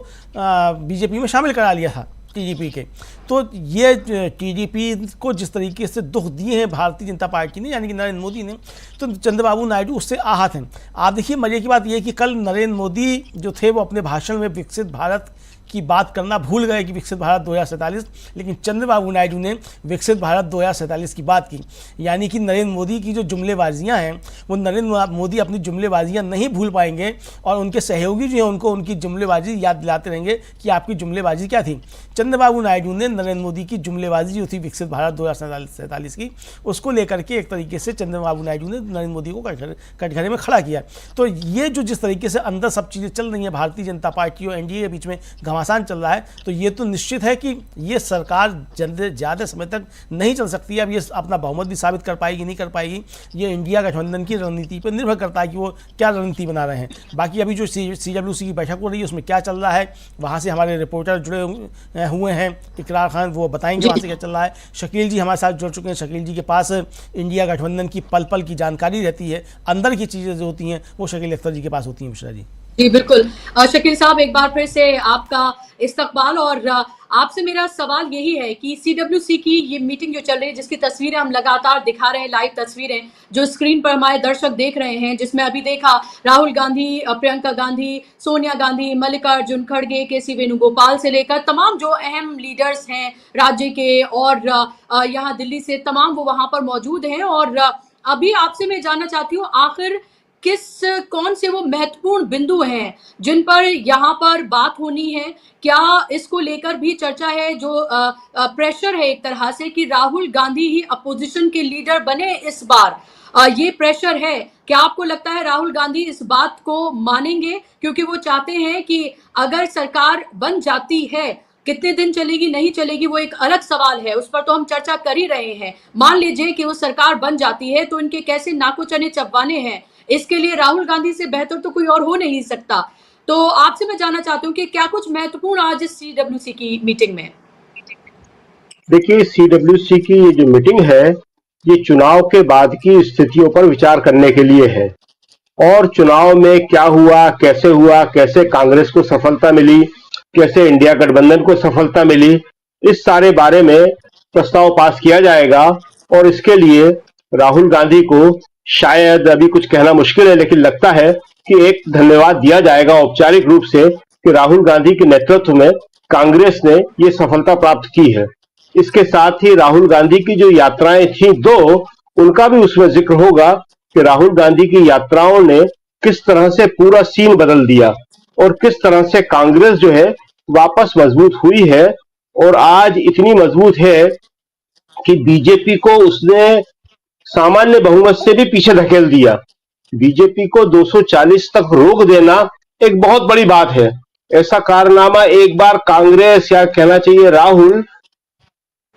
बीजेपी में शामिल करा लिया था टीडीपी के। तो ये टीडीपी को जिस तरीके से दुख दिए हैं भारतीय जनता पार्टी ने, यानी कि नरेंद्र मोदी ने, तो चंद्रबाबू नायडू उससे आहत हैं। आप देखिए मजे की बात यह है कि कल नरेंद्र मोदी जो थे वो अपने भाषण में विकसित भारत की बात करना भूल गए कि विकसित भारत 2047, लेकिन चंद्रबाबू नायडू ने विकसित भारत 2047 की बात की। यानी कि नरेंद्र मोदी की जो जुमलेबाजियां हैं वो नरेंद्र मोदी अपनी जुमलेबाजियां नहीं भूल पाएंगे, और उनके सहयोगी जो हैं उनको उनकी जुमलेबाजी याद दिलाते रहेंगे कि आपकी जुमलेबाजी क्या थी। चंद्रबाबू नायडू ने नरेंद्र मोदी की जुमलेबाजी जो थी विकसित भारत 2047 की, उसको लेकर के एक तरीके से चंद्रबाबू नायडू ने नरेंद्र मोदी को कटघरे में खड़ा किया। तो ये जो जिस तरीके से अंदर सब चीज़ें चल रही हैं भारतीय जनता पार्टी और एनडीए के बीच में घमासान चल रहा है, तो ये तो निश्चित है कि ये सरकार ज़्यादा समय तक नहीं चल सकती है। अब ये अपना बहुमत भी साबित कर पाएगी नहीं कर पाएगी, ये इंडिया गठबंधन की रणनीति पर निर्भर करता है कि वो क्या रणनीति बना रहे हैं। बाकी अभी जो CWC की बैठक हो रही है उसमें क्या चल रहा है, वहाँ से हमारे रिपोर्टर जुड़े हुए हैं, इकरार खान, वो बताएंगे वहाँ से क्या चल रहा है। शकील जी हमारे साथ जुड़ चुके हैं। शकील जी के पास इंडिया गठबंधन की पल पल की जानकारी रहती है, अंदर की चीज़ें जो होती हैं वो शकील अख्तर जी के पास होती हैं। मिश्रा जी।
जी बिल्कुल। शकील साहब, एक बार फिर से आपका इस्तकबाल, और आपसे मेरा सवाल यही है कि CWC की ये मीटिंग जो चल रही है, जिसकी तस्वीरें हम लगातार दिखा रहे हैं, लाइव तस्वीरें जो स्क्रीन पर हमारे दर्शक देख रहे हैं, जिसमें अभी देखा राहुल गांधी, प्रियंका गांधी, सोनिया गांधी, मल्लिकार्जुन खड़गे, KC वेणुगोपाल से लेकर तमाम जो अहम लीडर्स हैं राज्य के और यहाँ दिल्ली से, तमाम वो वहां पर मौजूद हैं। और अभी आपसे मैं जानना चाहती हूँ, आखिर कौन से वो महत्वपूर्ण बिंदु हैं जिन पर यहाँ पर बात होनी है? क्या इसको लेकर भी चर्चा है, जो प्रेशर है एक तरह से कि राहुल गांधी ही अपोजिशन के लीडर बने इस बार, ये प्रेशर है? क्या आपको लगता है राहुल गांधी इस बात को मानेंगे? क्योंकि वो चाहते हैं कि अगर सरकार बन जाती है, कितने दिन चलेगी नहीं चलेगी वो एक अलग सवाल है, उस पर तो हम चर्चा कर ही रहे हैं। मान लीजिए कि वो सरकार बन जाती है तो इनके कैसे नाको चने चबवाने हैं, इसके लिए राहुल गांधी से बेहतर तो कोई और हो नहीं सकता। तो आपसे मैं जानना चाहती हूँ कि क्या कुछ महत्वपूर्ण आज इस CWC की मीटिंग में?
देखिए, CWC की ये जो मीटिंग है, ये चुनाव के बाद की स्थितियों पर विचार करने के लिए है, और चुनाव में क्या हुआ, कैसे कांग्रेस को सफलता मिली, कैसे इंडिया गठबंधन को सफलता मिली, इस सारे बारे में प्रस्ताव पास किया जाएगा। और इसके लिए राहुल गांधी को शायद अभी कुछ कहना मुश्किल है, लेकिन लगता है कि एक धन्यवाद दिया जाएगा औपचारिक रूप से कि राहुल गांधी के नेतृत्व में कांग्रेस ने ये सफलता प्राप्त की है। इसके साथ ही राहुल गांधी की जो यात्राएं थी 2, उनका भी उसमें जिक्र होगा कि राहुल गांधी की यात्राओं ने किस तरह से पूरा सीन बदल दिया और किस तरह से कांग्रेस जो है वापस मजबूत हुई है, और आज इतनी मजबूत है कि बीजेपी को उसने सामान्य बहुमत से भी पीछे धकेल दिया। बीजेपी को 240 तक रोक देना एक बहुत बड़ी बात है। ऐसा कारनामा एक बार कांग्रेस, या कहना चाहिए राहुल,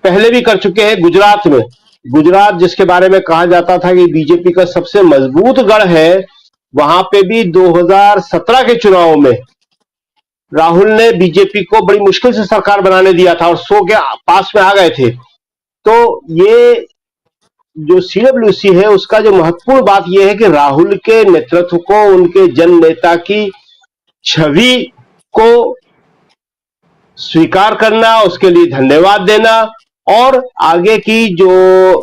पहले भी कर चुके हैं गुजरात में। गुजरात जिसके बारे में कहा जाता था कि बीजेपी का सबसे मजबूत गढ़ है, वहां पे भी 2017 के चुनाव में राहुल ने बीजेपी को बड़ी मुश्किल से सरकार बनाने दिया था और 100 के पास में आ गए थे। तो ये जो CWC है, उसका जो महत्वपूर्ण बात यह है कि राहुल के नेतृत्व को, उनके जन नेता की छवि को स्वीकार करना, उसके लिए धन्यवाद देना, और आगे की जो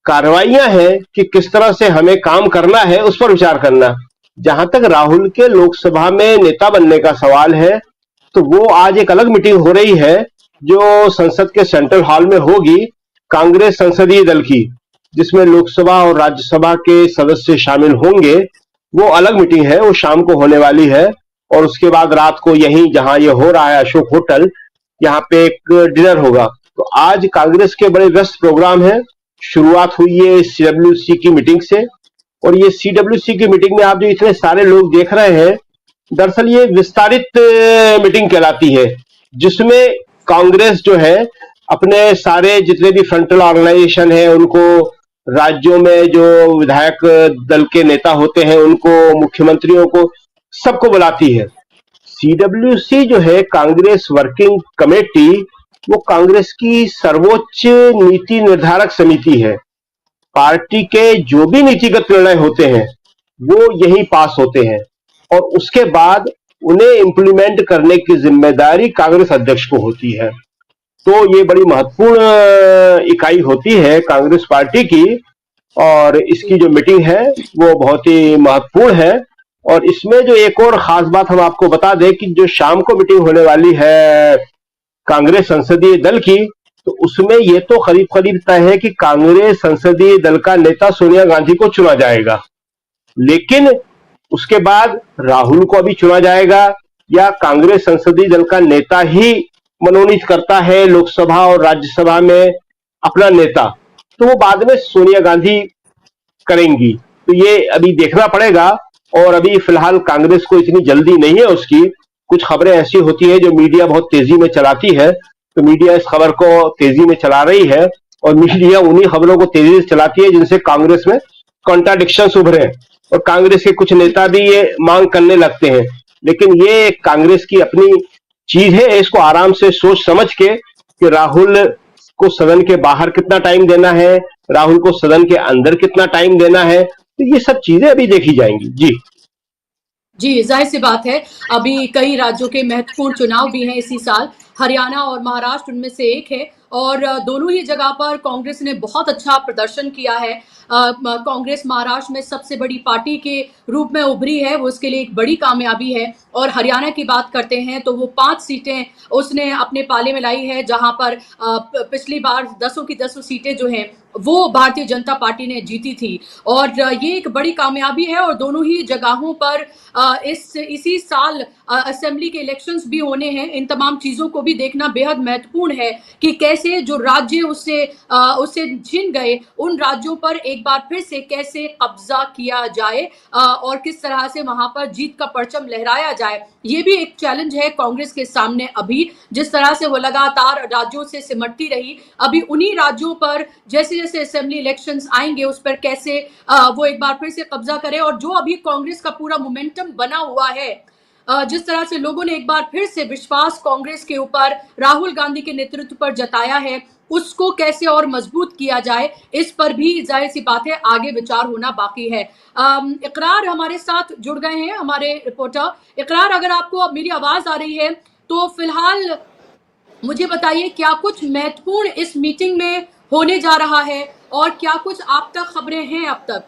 कार्रवाइयां हैं कि किस तरह से हमें काम करना है, उस पर विचार करना। जहां तक राहुल के लोकसभा में नेता बनने का सवाल है, तो वो आज एक अलग मीटिंग हो रही है जो संसद के सेंट्रल हॉल में होगी, कांग्रेस संसदीय दल की, जिसमें लोकसभा और राज्यसभा के सदस्य शामिल होंगे। वो अलग मीटिंग है, वो शाम को होने वाली है और उसके बाद रात को यहीं जहां ये हो रहा है अशोक होटल, यहाँ पे एक डिनर होगा। तो आज कांग्रेस के बड़े व्यस्त प्रोग्राम है। शुरुआत हुई है सीडब्ल्यूसी की मीटिंग से, और ये सीडब्ल्यूसी की मीटिंग में आप जो इतने सारे लोग देख रहे हैं, दरअसल ये विस्तारित मीटिंग कहलाती है, जिसमें कांग्रेस जो है अपने सारे जितने भी फ्रंटल ऑर्गेनाइजेशन है उनको, राज्यों में जो विधायक दल के नेता होते हैं उनको, मुख्यमंत्रियों को, सबको बुलाती है। सीडब्ल्यूसी जो है कांग्रेस वर्किंग कमेटी, वो कांग्रेस की सर्वोच्च नीति निर्धारक समिति है। पार्टी के जो भी नीतिगत निर्णय होते हैं वो यही पास होते हैं और उसके बाद उन्हें इंप्लीमेंट करने की जिम्मेदारी कांग्रेस अध्यक्ष को होती है। तो ये बड़ी महत्वपूर्ण इकाई होती है कांग्रेस पार्टी की, और इसकी जो मीटिंग है वो बहुत ही महत्वपूर्ण है। और इसमें जो एक और खास बात हम आपको बता दें कि जो शाम को मीटिंग होने वाली है कांग्रेस संसदीय दल की, तो उसमें ये तो करीब करीब तय है कि कांग्रेस संसदीय दल का नेता सोनिया गांधी को चुना जाएगा, लेकिन उसके बाद राहुल को अभी चुना जाएगा या कांग्रेस संसदीय दल का नेता ही मनोनीत करता है लोकसभा और राज्यसभा में अपना नेता, तो वो बाद में सोनिया गांधी करेंगी। तो ये अभी देखना पड़ेगा। और अभी फिलहाल कांग्रेस को इतनी जल्दी नहीं है उसकी। कुछ खबरें ऐसी होती है जो मीडिया बहुत तेजी में चलाती है, तो मीडिया इस खबर को तेजी में चला रही है और मीडिया उन्हीं खबरों को तेजी से चलाती है जिनसे कांग्रेस में कॉन्ट्राडिक्शंस उभरे और कांग्रेस के कुछ नेता भी ये मांग करने लगते हैं। लेकिन ये कांग्रेस की अपनी चीज है, इसको आराम से सोच समझ के कि राहुल को सदन के बाहर कितना टाइम देना है, राहुल को सदन के अंदर कितना टाइम देना है, तो ये सब चीजें अभी देखी जाएंगी।
जी, जाहिर सी बात है, अभी कई राज्यों के महत्वपूर्ण चुनाव भी हैं इसी साल। हरियाणा और महाराष्ट्र उनमें से एक है और दोनों ही जगह पर कांग्रेस ने बहुत अच्छा प्रदर्शन किया है। कांग्रेस महाराष्ट्र में सबसे बड़ी पार्टी के रूप में उभरी है, वो उसके लिए एक बड़ी कामयाबी है। और हरियाणा की बात करते हैं तो वो 5 सीटें उसने अपने पाले में लाई है, जहां पर पिछली बार 10 की 10 सीटें जो हैं वो भारतीय जनता पार्टी ने जीती थी और ये एक बड़ी कामयाबी है। और दोनों ही जगहों पर इसी साल असेंबली के इलेक्शंस भी होने हैं। इन तमाम चीजों को भी देखना बेहद महत्वपूर्ण है कि कैसे जो राज्य उससे छिन गए, उन राज्यों पर एक बार फिर से कैसे कब्जा किया जाए और किस तरह से वहां पर जीत का परचम लहराया जाए। ये भी एक चैलेंज है कांग्रेस के सामने। अभी जिस तरह से वो लगातार राज्यों से सिमटती रही, अभी उन्हीं राज्यों पर जैसे जैसे असेंबली इलेक्शंस आएंगे उस पर कैसे वो एक बार फिर से कब्जा करे। और जो अभी कांग्रेस का पूरा मोमेंटम बना हुआ है, जिस तरह से लोगों ने एक बार फिर से विश्वास कांग्रेस के ऊपर, राहुल गांधी के नेतृत्व पर जताया है, उसको कैसे और मजबूत किया जाए, इस पर भी जाहिर सी बात है आगे विचार होना बाकी है। इकरार हमारे साथ जुड़ गए हैं, हमारे रिपोर्टर। इकरार, अगर आपको मेरी आवाज आ रही है तो फिलहाल मुझे बताइए क्या कुछ महत्वपूर्ण इस मीटिंग में होने जा रहा है और क्या कुछ आप तक खबरें हैं अब तक?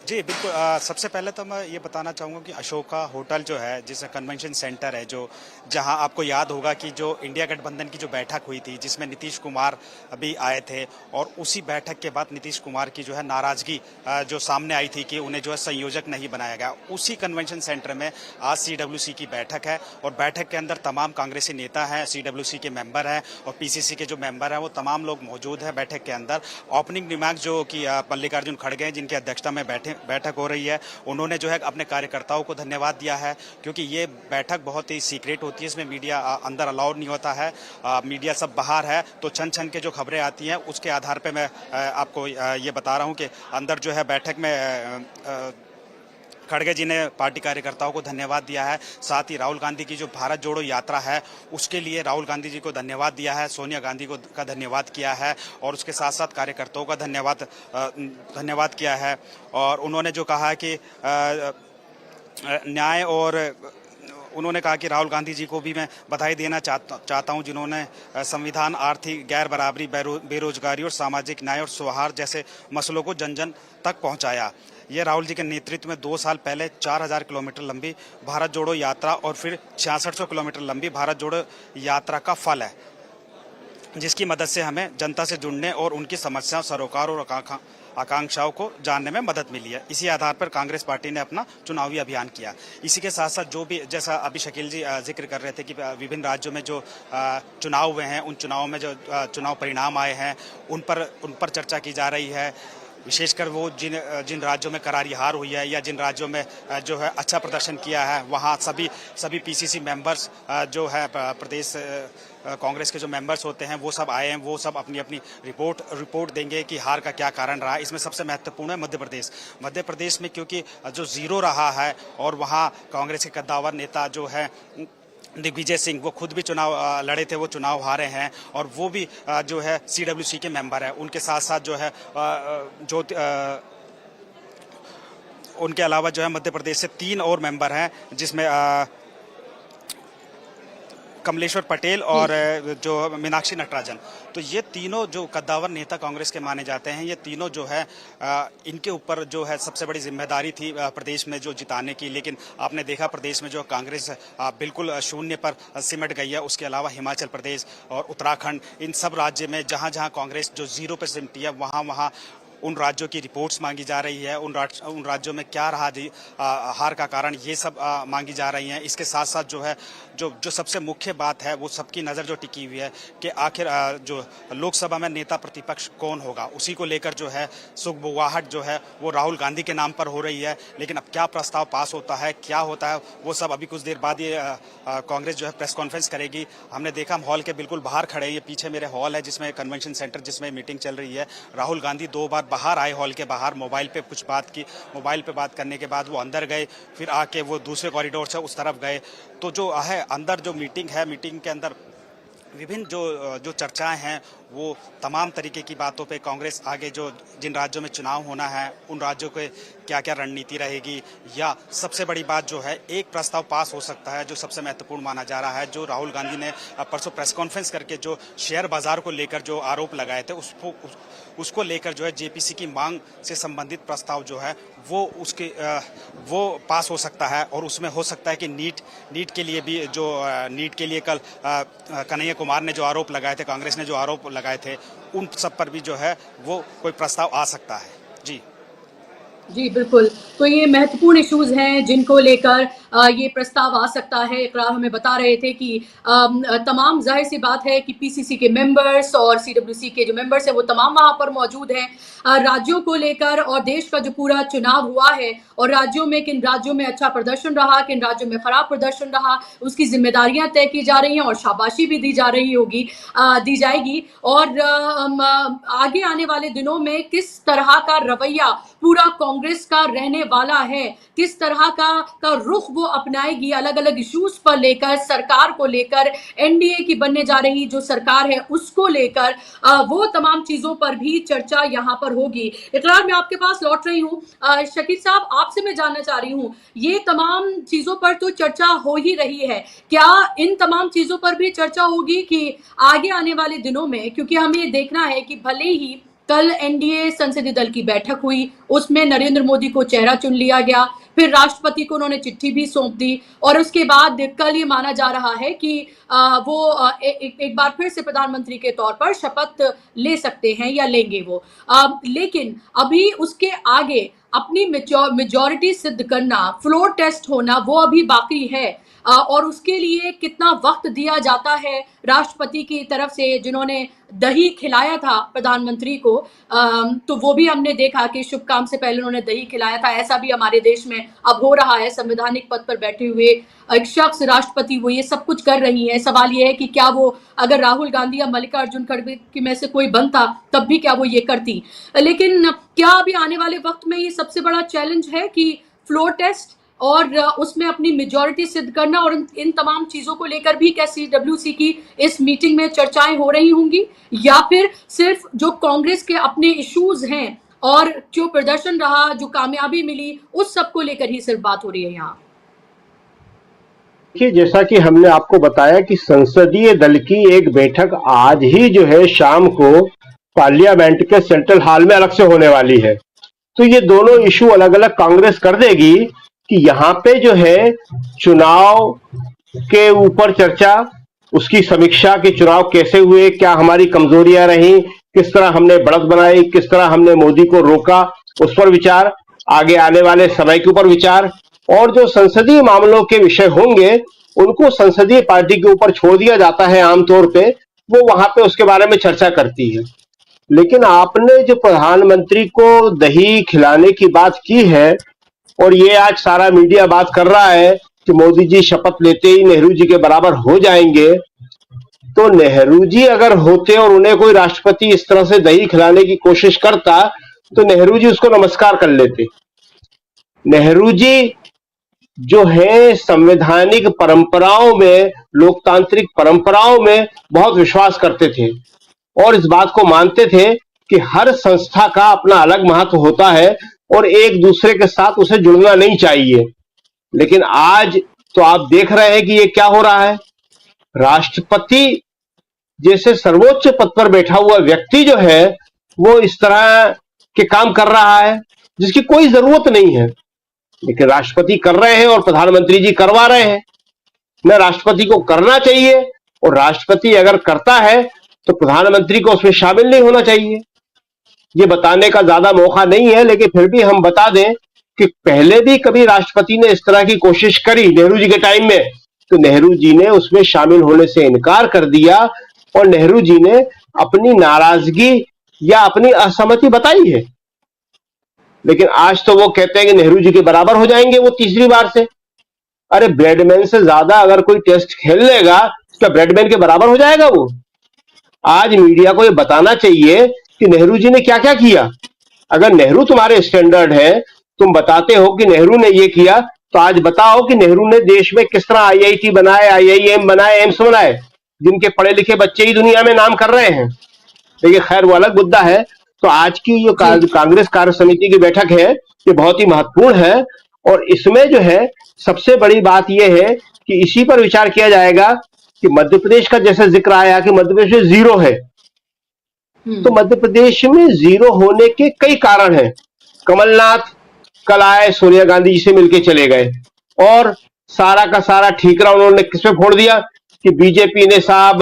जी बिल्कुल। सबसे पहले तो मैं ये बताना चाहूँगा कि अशोका होटल जो है, जिसमें कन्वेंशन सेंटर है, जो जहां आपको याद होगा कि जो इंडिया गठबंधन की जो बैठक हुई थी जिसमें नीतीश कुमार अभी आए थे, और उसी बैठक के बाद नीतीश कुमार की जो है नाराजगी जो सामने आई थी कि उन्हें जो है संयोजक नहीं बनाया गया, उसी कन्वेंशन सेंटर में आज सीडब्ल्यूसी की बैठक है। और बैठक के अंदर तमाम कांग्रेसी नेता हैं, सीडब्ल्यूसी के मेंबर हैं और पीसीसी के जो मेंबर हैं, वो तमाम लोग मौजूद हैं बैठक के अंदर। ओपनिंग रिमार्क जो कि मल्लिकार्जुन खड़गे हैं, जिनकी अध्यक्षता में बैठक हो रही है, उन्होंने जो है अपने कार्यकर्ताओं को धन्यवाद दिया है, क्योंकि ये बैठक बहुत ही सीक्रेट होती है, इसमें मीडिया अंदर अलाउड नहीं होता है, मीडिया सब बाहर है। तो छन छन के जो खबरें आती हैं उसके आधार पे मैं आपको ये बता रहा हूं कि अंदर जो है बैठक में खड़गे जी ने पार्टी कार्यकर्ताओं को धन्यवाद दिया है। साथ ही राहुल गांधी की जो भारत जोड़ो यात्रा है उसके लिए राहुल गांधी जी को धन्यवाद दिया है, सोनिया गांधी को का धन्यवाद किया है और उसके साथ साथ कार्यकर्ताओं का धन्यवाद किया है। और उन्होंने जो कहा कि न्याय और उन्होंने कहा कि राहुल गांधी जी को भी मैं बधाई देना चाहता हूं, जिन्होंने संविधान, आर्थिक गैर बराबरी, बेरोजगारी और सामाजिक न्याय और सौहार्द जैसे मसलों को जन जन तक पहुंचाया। ये राहुल जी के नेतृत्व में 2 साल पहले 4000 किलोमीटर लंबी भारत जोड़ो यात्रा और फिर 6600 किलोमीटर लंबी भारत जोड़ो यात्रा का फल है, जिसकी मदद से हमें जनता से जुड़ने और उनकी समस्याओं, सरोकार और आकांक्षाओं को जानने में मदद मिली है। इसी आधार पर कांग्रेस पार्टी ने अपना चुनावी अभियान किया। इसी के साथ साथ जो भी, जैसा अभी शकील जी जिक्र कर रहे थे कि विभिन्न राज्यों में जो चुनाव हुए हैं, उन चुनावों में जो चुनाव परिणाम आए हैं उन पर चर्चा की जा रही है। विशेषकर वो जिन राज्यों में करारी हार हुई है या जिन राज्यों में जो है अच्छा प्रदर्शन किया है, वहाँ सभी पीसीसी मेंबर्स जो है प्रदेश कांग्रेस के जो मेंबर्स होते हैं वो सब आए हैं। वो सब अपनी अपनी रिपोर्ट देंगे कि हार का क्या कारण रहा। इसमें सबसे महत्वपूर्ण है मध्य प्रदेश में, क्योंकि जो जीरो रहा है और वहाँ कांग्रेस के कद्दावर नेता जो है दिग्विजय सिंह, वो खुद भी चुनाव लड़े थे, वो चुनाव हारे हैं और वो भी जो है CWC के मेंबर है। उनके साथ साथ जो है उनके अलावा जो है मध्य प्रदेश से 3 और मेंबर हैं, जिसमें कमलेश्वर पटेल और जो मीनाक्षी नटराजन। तो ये तीनों जो कद्दावर नेता कांग्रेस के माने जाते हैं, ये तीनों जो है इनके ऊपर जो है सबसे बड़ी जिम्मेदारी थी प्रदेश में जो जिताने की। लेकिन आपने देखा प्रदेश में जो कांग्रेस बिल्कुल शून्य पर सिमट गई है। उसके अलावा हिमाचल प्रदेश और उत्तराखंड, इन सब राज्य में जहां जहां कांग्रेस जो 0 पर सिमटी है, वहां उन राज्यों की रिपोर्ट्स मांगी जा रही है। उन राज्यों में क्या रहा हार का कारण, ये सब मांगी जा रही हैं। इसके साथ साथ जो है जो सबसे मुख्य बात है, वो सबकी नज़र जो टिकी हुई है कि आखिर जो लोकसभा में नेता प्रतिपक्ष कौन होगा, उसी को लेकर जो है सुगबुगाहट जो है वो राहुल गांधी के नाम पर हो रही है। लेकिन अब क्या प्रस्ताव पास होता है, क्या होता है, वो सब अभी कुछ देर बाद ये कांग्रेस जो है प्रेस कॉन्फ्रेंस करेगी। हमने देखा हम हॉल के बिल्कुल बाहर खड़े हैं। ये पीछे मेरे हॉल है जिसमें कन्वेंशन सेंटर, जिसमें मीटिंग चल रही है। राहुल गांधी 2 बार बाहर आए हॉल के बाहर, मोबाइल पे कुछ बात की। मोबाइल पे बात करने के बाद वो अंदर गए, फिर आके वो दूसरे कॉरिडोर से उस तरफ गए। तो जो है अंदर जो मीटिंग है, मीटिंग के अंदर विभिन्न जो चर्चाएं हैं, वो तमाम तरीके की बातों पे कांग्रेस आगे जो जिन राज्यों में चुनाव होना है उन राज्यों के क्या क्या रणनीति रहेगी, या सबसे बड़ी बात जो है एक प्रस्ताव पास हो सकता है जो सबसे महत्वपूर्ण माना जा रहा है, जो राहुल गांधी ने परसों प्रेस कॉन्फ्रेंस करके जो शेयर बाजार को लेकर जो आरोप लगाए थे उसको लेकर जो है जेपीसी की मांग से संबंधित प्रस्ताव जो है वो पास हो सकता है। और उसमें हो सकता है कि नीट के लिए भी जो नीट के लिए कल कन्हैया कुमार ने जो आरोप लगाए थे, कांग्रेस ने जो आरोप लगाए थे, उन सब पर भी जो है वो कोई प्रस्ताव आ सकता है।
जी बिल्कुल, तो ये महत्वपूर्ण इश्यूज हैं जिनको लेकर ये प्रस्ताव आ सकता है। इकरार हमें बता रहे थे कि तमाम, जाहिर सी बात है कि पीसीसी के मेंबर्स और सीडब्ल्यूसी के जो मेंबर्स हैं वो तमाम वहां पर मौजूद हैं। राज्यों को लेकर और देश का जो पूरा चुनाव हुआ है और राज्यों में किन राज्यों में अच्छा प्रदर्शन रहा, किन राज्यों में खराब प्रदर्शन रहा, उसकी जिम्मेदारियां तय की जा रही हैं और शाबाशी भी दी जाएगी। और आगे आने वाले दिनों में किस तरह का रवैया पूरा कांग्रेस का रहने वाला है, किस तरह का रुख वो अपनाएगी अलग अलग इश्यूज पर लेकर, सरकार को लेकर, एनडीए की बनने जा रही जो सरकार है उसको लेकर, वो तमाम चीजों पर भी चर्चा यहाँ पर होगी। इकरार मैं आपके पास लौट रही हूँ। शकील साहब, आपसे मैं जानना चाह रही हूँ, ये तमाम चीजों पर तो चर्चा हो ही रही है, क्या इन तमाम चीजों पर भी चर्चा होगी कि आगे आने वाले दिनों में, क्योंकि हमें देखना है कि भले ही कल एनडीए संसदीय दल की बैठक हुई, उसमें नरेंद्र मोदी को चेहरा चुन लिया गया, फिर राष्ट्रपति को उन्होंने चिट्ठी भी सौंप दी और उसके बाद कल ये माना जा रहा है कि वो एक बार फिर से प्रधानमंत्री के तौर पर शपथ ले सकते हैं या लेंगे वो। लेकिन अभी उसके आगे अपनी मेजॉरिटी सिद्ध करना, फ्लोर टेस्ट होना, वो अभी बाकी है। और उसके लिए कितना वक्त दिया जाता है राष्ट्रपति की तरफ से, जिन्होंने दही खिलाया था प्रधानमंत्री को, तो वो भी हमने देखा कि शुभ काम से पहले उन्होंने दही खिलाया था। ऐसा भी हमारे देश में अब हो रहा है, संवैधानिक पद पर बैठे हुए एक शख्स, राष्ट्रपति, वो ये सब कुछ कर रही है। सवाल ये है कि क्या वो, अगर राहुल गांधी या मल्लिकार्जुन खड़गे की में से कोई बनता तब भी क्या वो ये करती। लेकिन क्या अभी आने वाले वक्त में ये सबसे बड़ा चैलेंज है कि फ्लोर टेस्ट और उसमें अपनी मेजॉरिटी सिद्ध करना, और इन तमाम चीजों को लेकर भी क्या सीडब्ल्यूसी की इस मीटिंग में चर्चाएं हो रही होंगी, या फिर सिर्फ जो कांग्रेस के अपने इश्यूज हैं और जो प्रदर्शन रहा, जो कामयाबी मिली, उस सब को लेकर ही सिर्फ बात हो रही है यहाँ?
कि जैसा कि हमने आपको बताया कि संसदीय दल की एक बैठक आज ही जो है शाम को पार्लियामेंट के सेंट्रल हॉल में अलग से होने वाली है। तो ये दोनों इशू अलग अलग कांग्रेस कर देगी कि यहाँ पे जो है चुनाव के ऊपर चर्चा, उसकी समीक्षा कि चुनाव कैसे हुए, क्या हमारी कमजोरियां रही, किस तरह हमने बढ़त बनाई, किस तरह हमने मोदी को रोका, उस पर विचार, आगे आने वाले समय के ऊपर विचार, और जो संसदीय मामलों के विषय होंगे उनको संसदीय पार्टी के ऊपर छोड़ दिया जाता है आमतौर पे, वो वहां पे उसके बारे में चर्चा करती है। लेकिन आपने जो प्रधानमंत्री को दही खिलाने की बात की है, और ये आज सारा मीडिया बात कर रहा है कि मोदी जी शपथ लेते ही नेहरू जी के बराबर हो जाएंगे, तो नेहरू जी अगर होते और उन्हें कोई राष्ट्रपति इस तरह से दही खिलाने की कोशिश करता तो नेहरू जी उसको नमस्कार कर लेते। नेहरू जी जो है संवैधानिक परंपराओं में, लोकतांत्रिक परंपराओं में बहुत विश्वास करते थे और इस बात को मानते थे कि हर संस्था का अपना अलग महत्व होता है और एक दूसरे के साथ उसे जुड़ना नहीं चाहिए। लेकिन आज तो आप देख रहे हैं कि ये क्या हो रहा है। राष्ट्रपति जैसे सर्वोच्च पद पर बैठा हुआ व्यक्ति जो है वो इस तरह के काम कर रहा है जिसकी कोई जरूरत नहीं है, लेकिन राष्ट्रपति कर रहे हैं और प्रधानमंत्री जी करवा रहे हैं। न राष्ट्रपति को करना चाहिए, और राष्ट्रपति अगर करता है तो प्रधानमंत्री को उसमें शामिल नहीं होना चाहिए। ये बताने का ज्यादा मौका नहीं है, लेकिन फिर भी हम बता दें कि पहले भी कभी राष्ट्रपति ने इस तरह की कोशिश करी नेहरू जी के टाइम में, तो नेहरू जी ने उसमें शामिल होने से इनकार कर दिया और नेहरू जी ने अपनी नाराजगी या अपनी असहमति बताई है। लेकिन आज तो वो कहते हैं कि नेहरू जी के बराबर हो जाएंगे वो तीसरी बार से। अरे ब्रेडमैन से ज्यादा अगर कोई टेस्ट खेल लेगा तो ब्रेडमैन के बराबर हो जाएगा वो। आज मीडिया को ये बताना चाहिए कि नेहरू जी ने क्या क्या किया। अगर नेहरू तुम्हारे स्टैंडर्ड है, तुम बताते हो कि नेहरू ने ये किया, तो आज बताओ कि नेहरू ने देश में किस तरह आईआईटी बनाए, आईआईएम बनाए, एम्स बनाए, जिनके पढ़े लिखे बच्चे ही दुनिया में नाम कर रहे हैं। देखिए खैर वो अलग मुद्दा है। तो आज की जो कांग्रेस कार्य समिति की बैठक है ये बहुत ही महत्वपूर्ण है, और इसमें जो है सबसे बड़ी बात यह है कि इसी पर विचार किया जाएगा कि मध्य प्रदेश का जैसे जिक्र आया कि मध्य प्रदेश में जीरो है, तो मध्य प्रदेश में जीरो होने के कई कारण हैं। कमलनाथ कल आए, सोनिया गांधी जी से मिलके चले गए और सारा का सारा ठीकरा उन्होंने किस पे फोड़ दिया कि बीजेपी ने साहब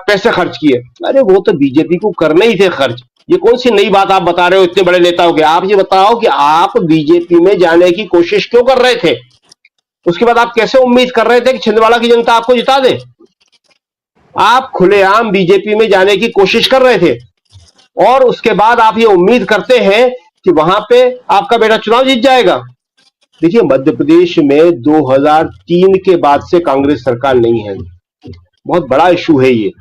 पैसे खर्च किए। अरे वो तो बीजेपी को करने ही थे खर्च। ये कौन सी नई बात आप बता रहे हो इतने बड़े नेताओं के। आप ये बताओ कि आप बीजेपी में जाने की कोशिश क्यों कर रहे थे, उसके बाद आप कैसे उम्मीद कर रहे थे कि छिंदवाड़ा की जनता आपको जिता दे। आप खुलेआम बीजेपी में जाने की कोशिश कर रहे थे और उसके बाद आप ये उम्मीद करते हैं कि वहां पे आपका बेटा चुनाव जीत जाएगा। देखिए मध्य प्रदेश में 2003 के बाद से कांग्रेस सरकार नहीं है, बहुत बड़ा इशू है ये,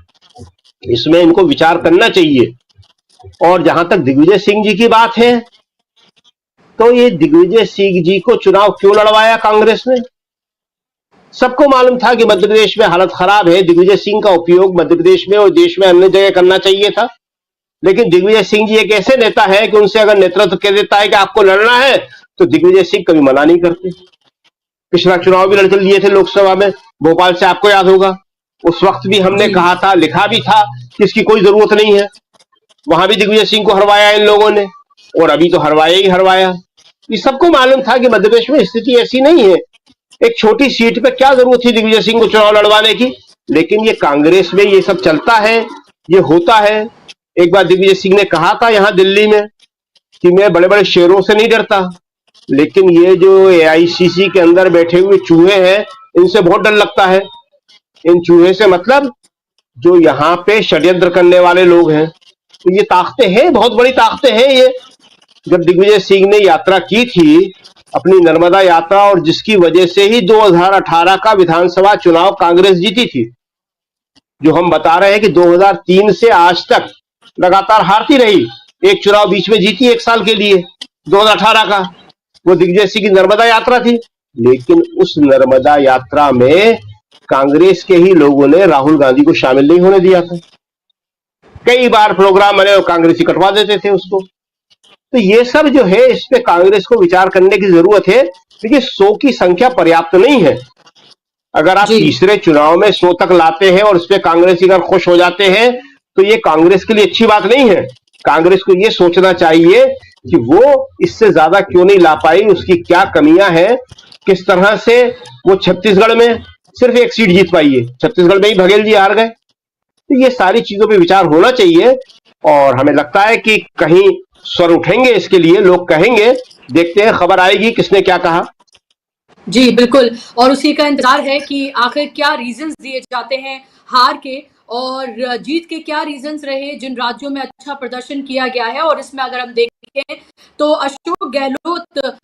इसमें इनको विचार करना चाहिए। और जहां तक दिग्विजय सिंह जी की बात है, तो ये दिग्विजय सिंह जी को चुनाव क्यों लड़वाया कांग्रेस ने। सबको मालूम था कि मध्य प्रदेश में हालत खराब है, दिग्विजय सिंह का उपयोग मध्य प्रदेश में और देश में अन्य जगह करना चाहिए था। लेकिन दिग्विजय सिंह जी एक ऐसे नेता है कि उनसे अगर नेतृत्व कह देता है कि आपको लड़ना है, तो दिग्विजय सिंह कभी मना नहीं करते। पिछला चुनाव भी लड़ लिए थे लोकसभा में भोपाल से, आपको याद होगा। उस वक्त भी हमने कहा था, लिखा भी था कि इसकी कोई जरूरत नहीं है। वहां भी दिग्विजय सिंह को हरवाया इन लोगों ने, और अभी तो हरवाया ही हरवाया। ये सबको मालूम था कि मध्य प्रदेश में स्थिति ऐसी नहीं है, एक छोटी सीट पे क्या जरूरत थी दिग्विजय सिंह को चुनाव लड़वाने की। लेकिन ये कांग्रेस में ये सब चलता है, ये होता है। एक बार दिग्विजय सिंह ने कहा था यहां दिल्ली में कि मैं बड़े बड़े शेरों से नहीं डरता, लेकिन ये जो एआईसीसी के अंदर बैठे हुए चूहे हैं इनसे बहुत डर लगता है। इन चूहे से मतलब जो यहाँ पे षड्यंत्र करने वाले लोग हैं। तो ये ताकतें हैं, बहुत बड़ी ताकतें हैं ये। जब दिग्विजय सिंह ने यात्रा की थी अपनी नर्मदा यात्रा, और जिसकी वजह से ही 2018 का विधानसभा चुनाव कांग्रेस जीती थी, जो हम बता रहे हैं कि 2003 से आज तक लगातार हारती रही। एक चुनाव बीच में जीती एक साल के लिए 2018 का, वो दिग्विजय सिंह की नर्मदा यात्रा थी। लेकिन उस नर्मदा यात्रा में कांग्रेस के ही लोगों ने राहुल गांधी को शामिल नहीं होने दिया था। कई बार प्रोग्राम बने और कांग्रेसी कटवा देते थे उसको। तो ये सब जो है इस पे कांग्रेस को विचार करने की जरूरत है। देखिए 100 की संख्या पर्याप्त नहीं है। अगर आप
जी
तीसरे चुनाव में 100 तक लाते हैं और इस पे कांग्रेसी अगर खुश हो जाते हैं तो ये कांग्रेस के लिए अच्छी बात नहीं है। कांग्रेस को ये सोचना चाहिए कि वो इससे ज्यादा क्यों नहीं ला पाई, उसकी क्या कमियां हैं, किस तरह से वो छत्तीसगढ़ में सिर्फ एक सीट जीत पाई है, छत्तीसगढ़ में ही बघेल जी हार गए। तो ये सारी चीजों पे विचार होना चाहिए और हमें लगता है कि कहीं स्वर उठेंगे इसके लिए, लोग कहेंगे, देखते हैं खबर आएगी किसने क्या कहा।
जी बिल्कुल, और उसी का इंतजार है कि आखिर क्या रीजंस दिए जाते हैं हार के और जीत के क्या रीजंस रहे जिन राज्यों में अच्छा प्रदर्शन किया गया है। और इसमें अगर हम देखें तो अशोक गहलोत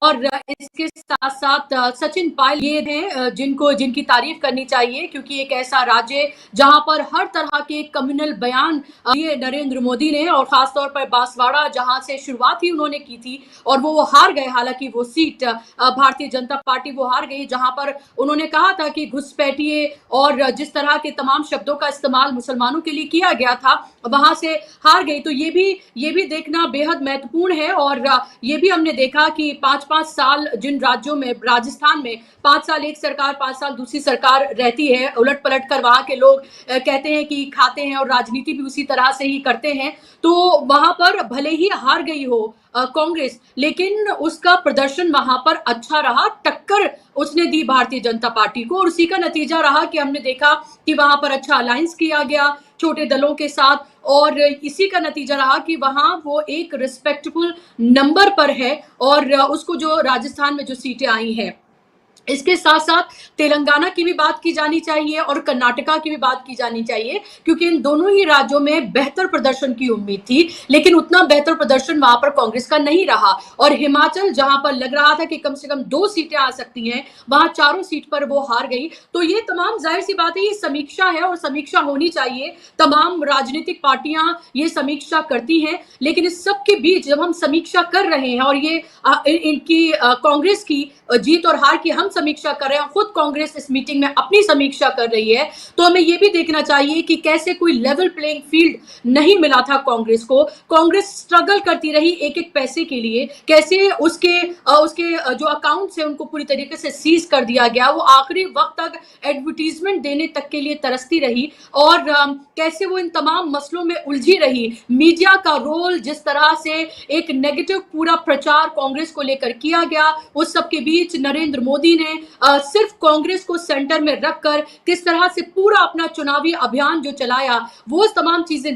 और इसके साथ साथ सचिन पायलट ये हैं जिनकी तारीफ करनी चाहिए, क्योंकि एक ऐसा राज्य जहां पर हर तरह के कम्युनल बयान दिए नरेंद्र मोदी ने, और खासतौर पर बांसवाड़ा जहां से शुरुआत ही उन्होंने की थी और वो हार गए। हालांकि वो सीट भारतीय जनता पार्टी वो हार गई जहां पर उन्होंने कहा था कि घुसपैठिए और जिस तरह के तमाम शब्दों का इस्तेमाल मुसलमानों के लिए किया गया था वहां से हार गई। तो ये भी देखना बेहद महत्वपूर्ण है। और ये भी हमने देखा कि 5-5 साल जिन राज्यों में, राजस्थान में 5 साल एक सरकार, 5 साल दूसरी सरकार रहती है, उलट पलट कर वहां के लोग कहते हैं कि खाते हैं और राजनीति भी उसी तरह से ही करते हैं। तो वहां पर भले ही हार गई हो कांग्रेस, लेकिन उसका प्रदर्शन वहां पर अच्छा रहा, टक्कर उसने दी भारतीय जनता पार्टी को, और उसी का नतीजा रहा कि हमने देखा कि वहां पर अच्छा अलायंस किया गया छोटे दलों के साथ, और इसी का नतीजा रहा कि वहां वो एक रिस्पेक्टेबल नंबर पर है और उसको जो राजस्थान में जो सीटें आई हैं। इसके साथ साथ तेलंगाना की भी बात की जानी चाहिए और कर्नाटका की भी बात की जानी चाहिए, क्योंकि इन दोनों ही राज्यों में बेहतर प्रदर्शन की उम्मीद थी, लेकिन उतना बेहतर प्रदर्शन वहां पर कांग्रेस का नहीं रहा। और हिमाचल जहां पर लग रहा था कि कम से कम 2 सीटें आ सकती हैं, वहां चारों सीट पर वो हार गई। तो ये तमाम जाहिर सी बात है, ये समीक्षा है और समीक्षा होनी चाहिए, तमाम राजनीतिक पार्टियां ये समीक्षा करती हैं। लेकिन इस सब के बीच जब हम समीक्षा कर रहे हैं और ये इनकी कांग्रेस की जीत और हार की हम समीक्षा कर रहे हैं, खुद कांग्रेस इस मीटिंग में अपनी समीक्षा कर रही है, तो हमें यह भी देखना चाहिए कि कैसे कोई लेवल प्लेइंग फील्ड नहीं मिला था कांग्रेस को। कांग्रेस स्ट्रगल करती रही एक एक पैसे के लिए, कैसे उसके जो अकाउंट है उनको पूरी तरीके से सीज कर दिया गया, वो आखिरी वक्त तक एडवर्टीजमेंट देने तक के लिए तरसती रही, और कैसे वो इन तमाम मसलों में उलझी रही। मीडिया का रोल, जिस तरह से एक नेगेटिव पूरा प्रचार कांग्रेस को लेकर किया गया, उस सब के बीच नरेंद्र मोदी ने सिर्फ कांग्रेस को सेंटर में रखकर किस तरह से पूरा अपना चुनावी अभियान जो चलाया, वो तमाम चीजें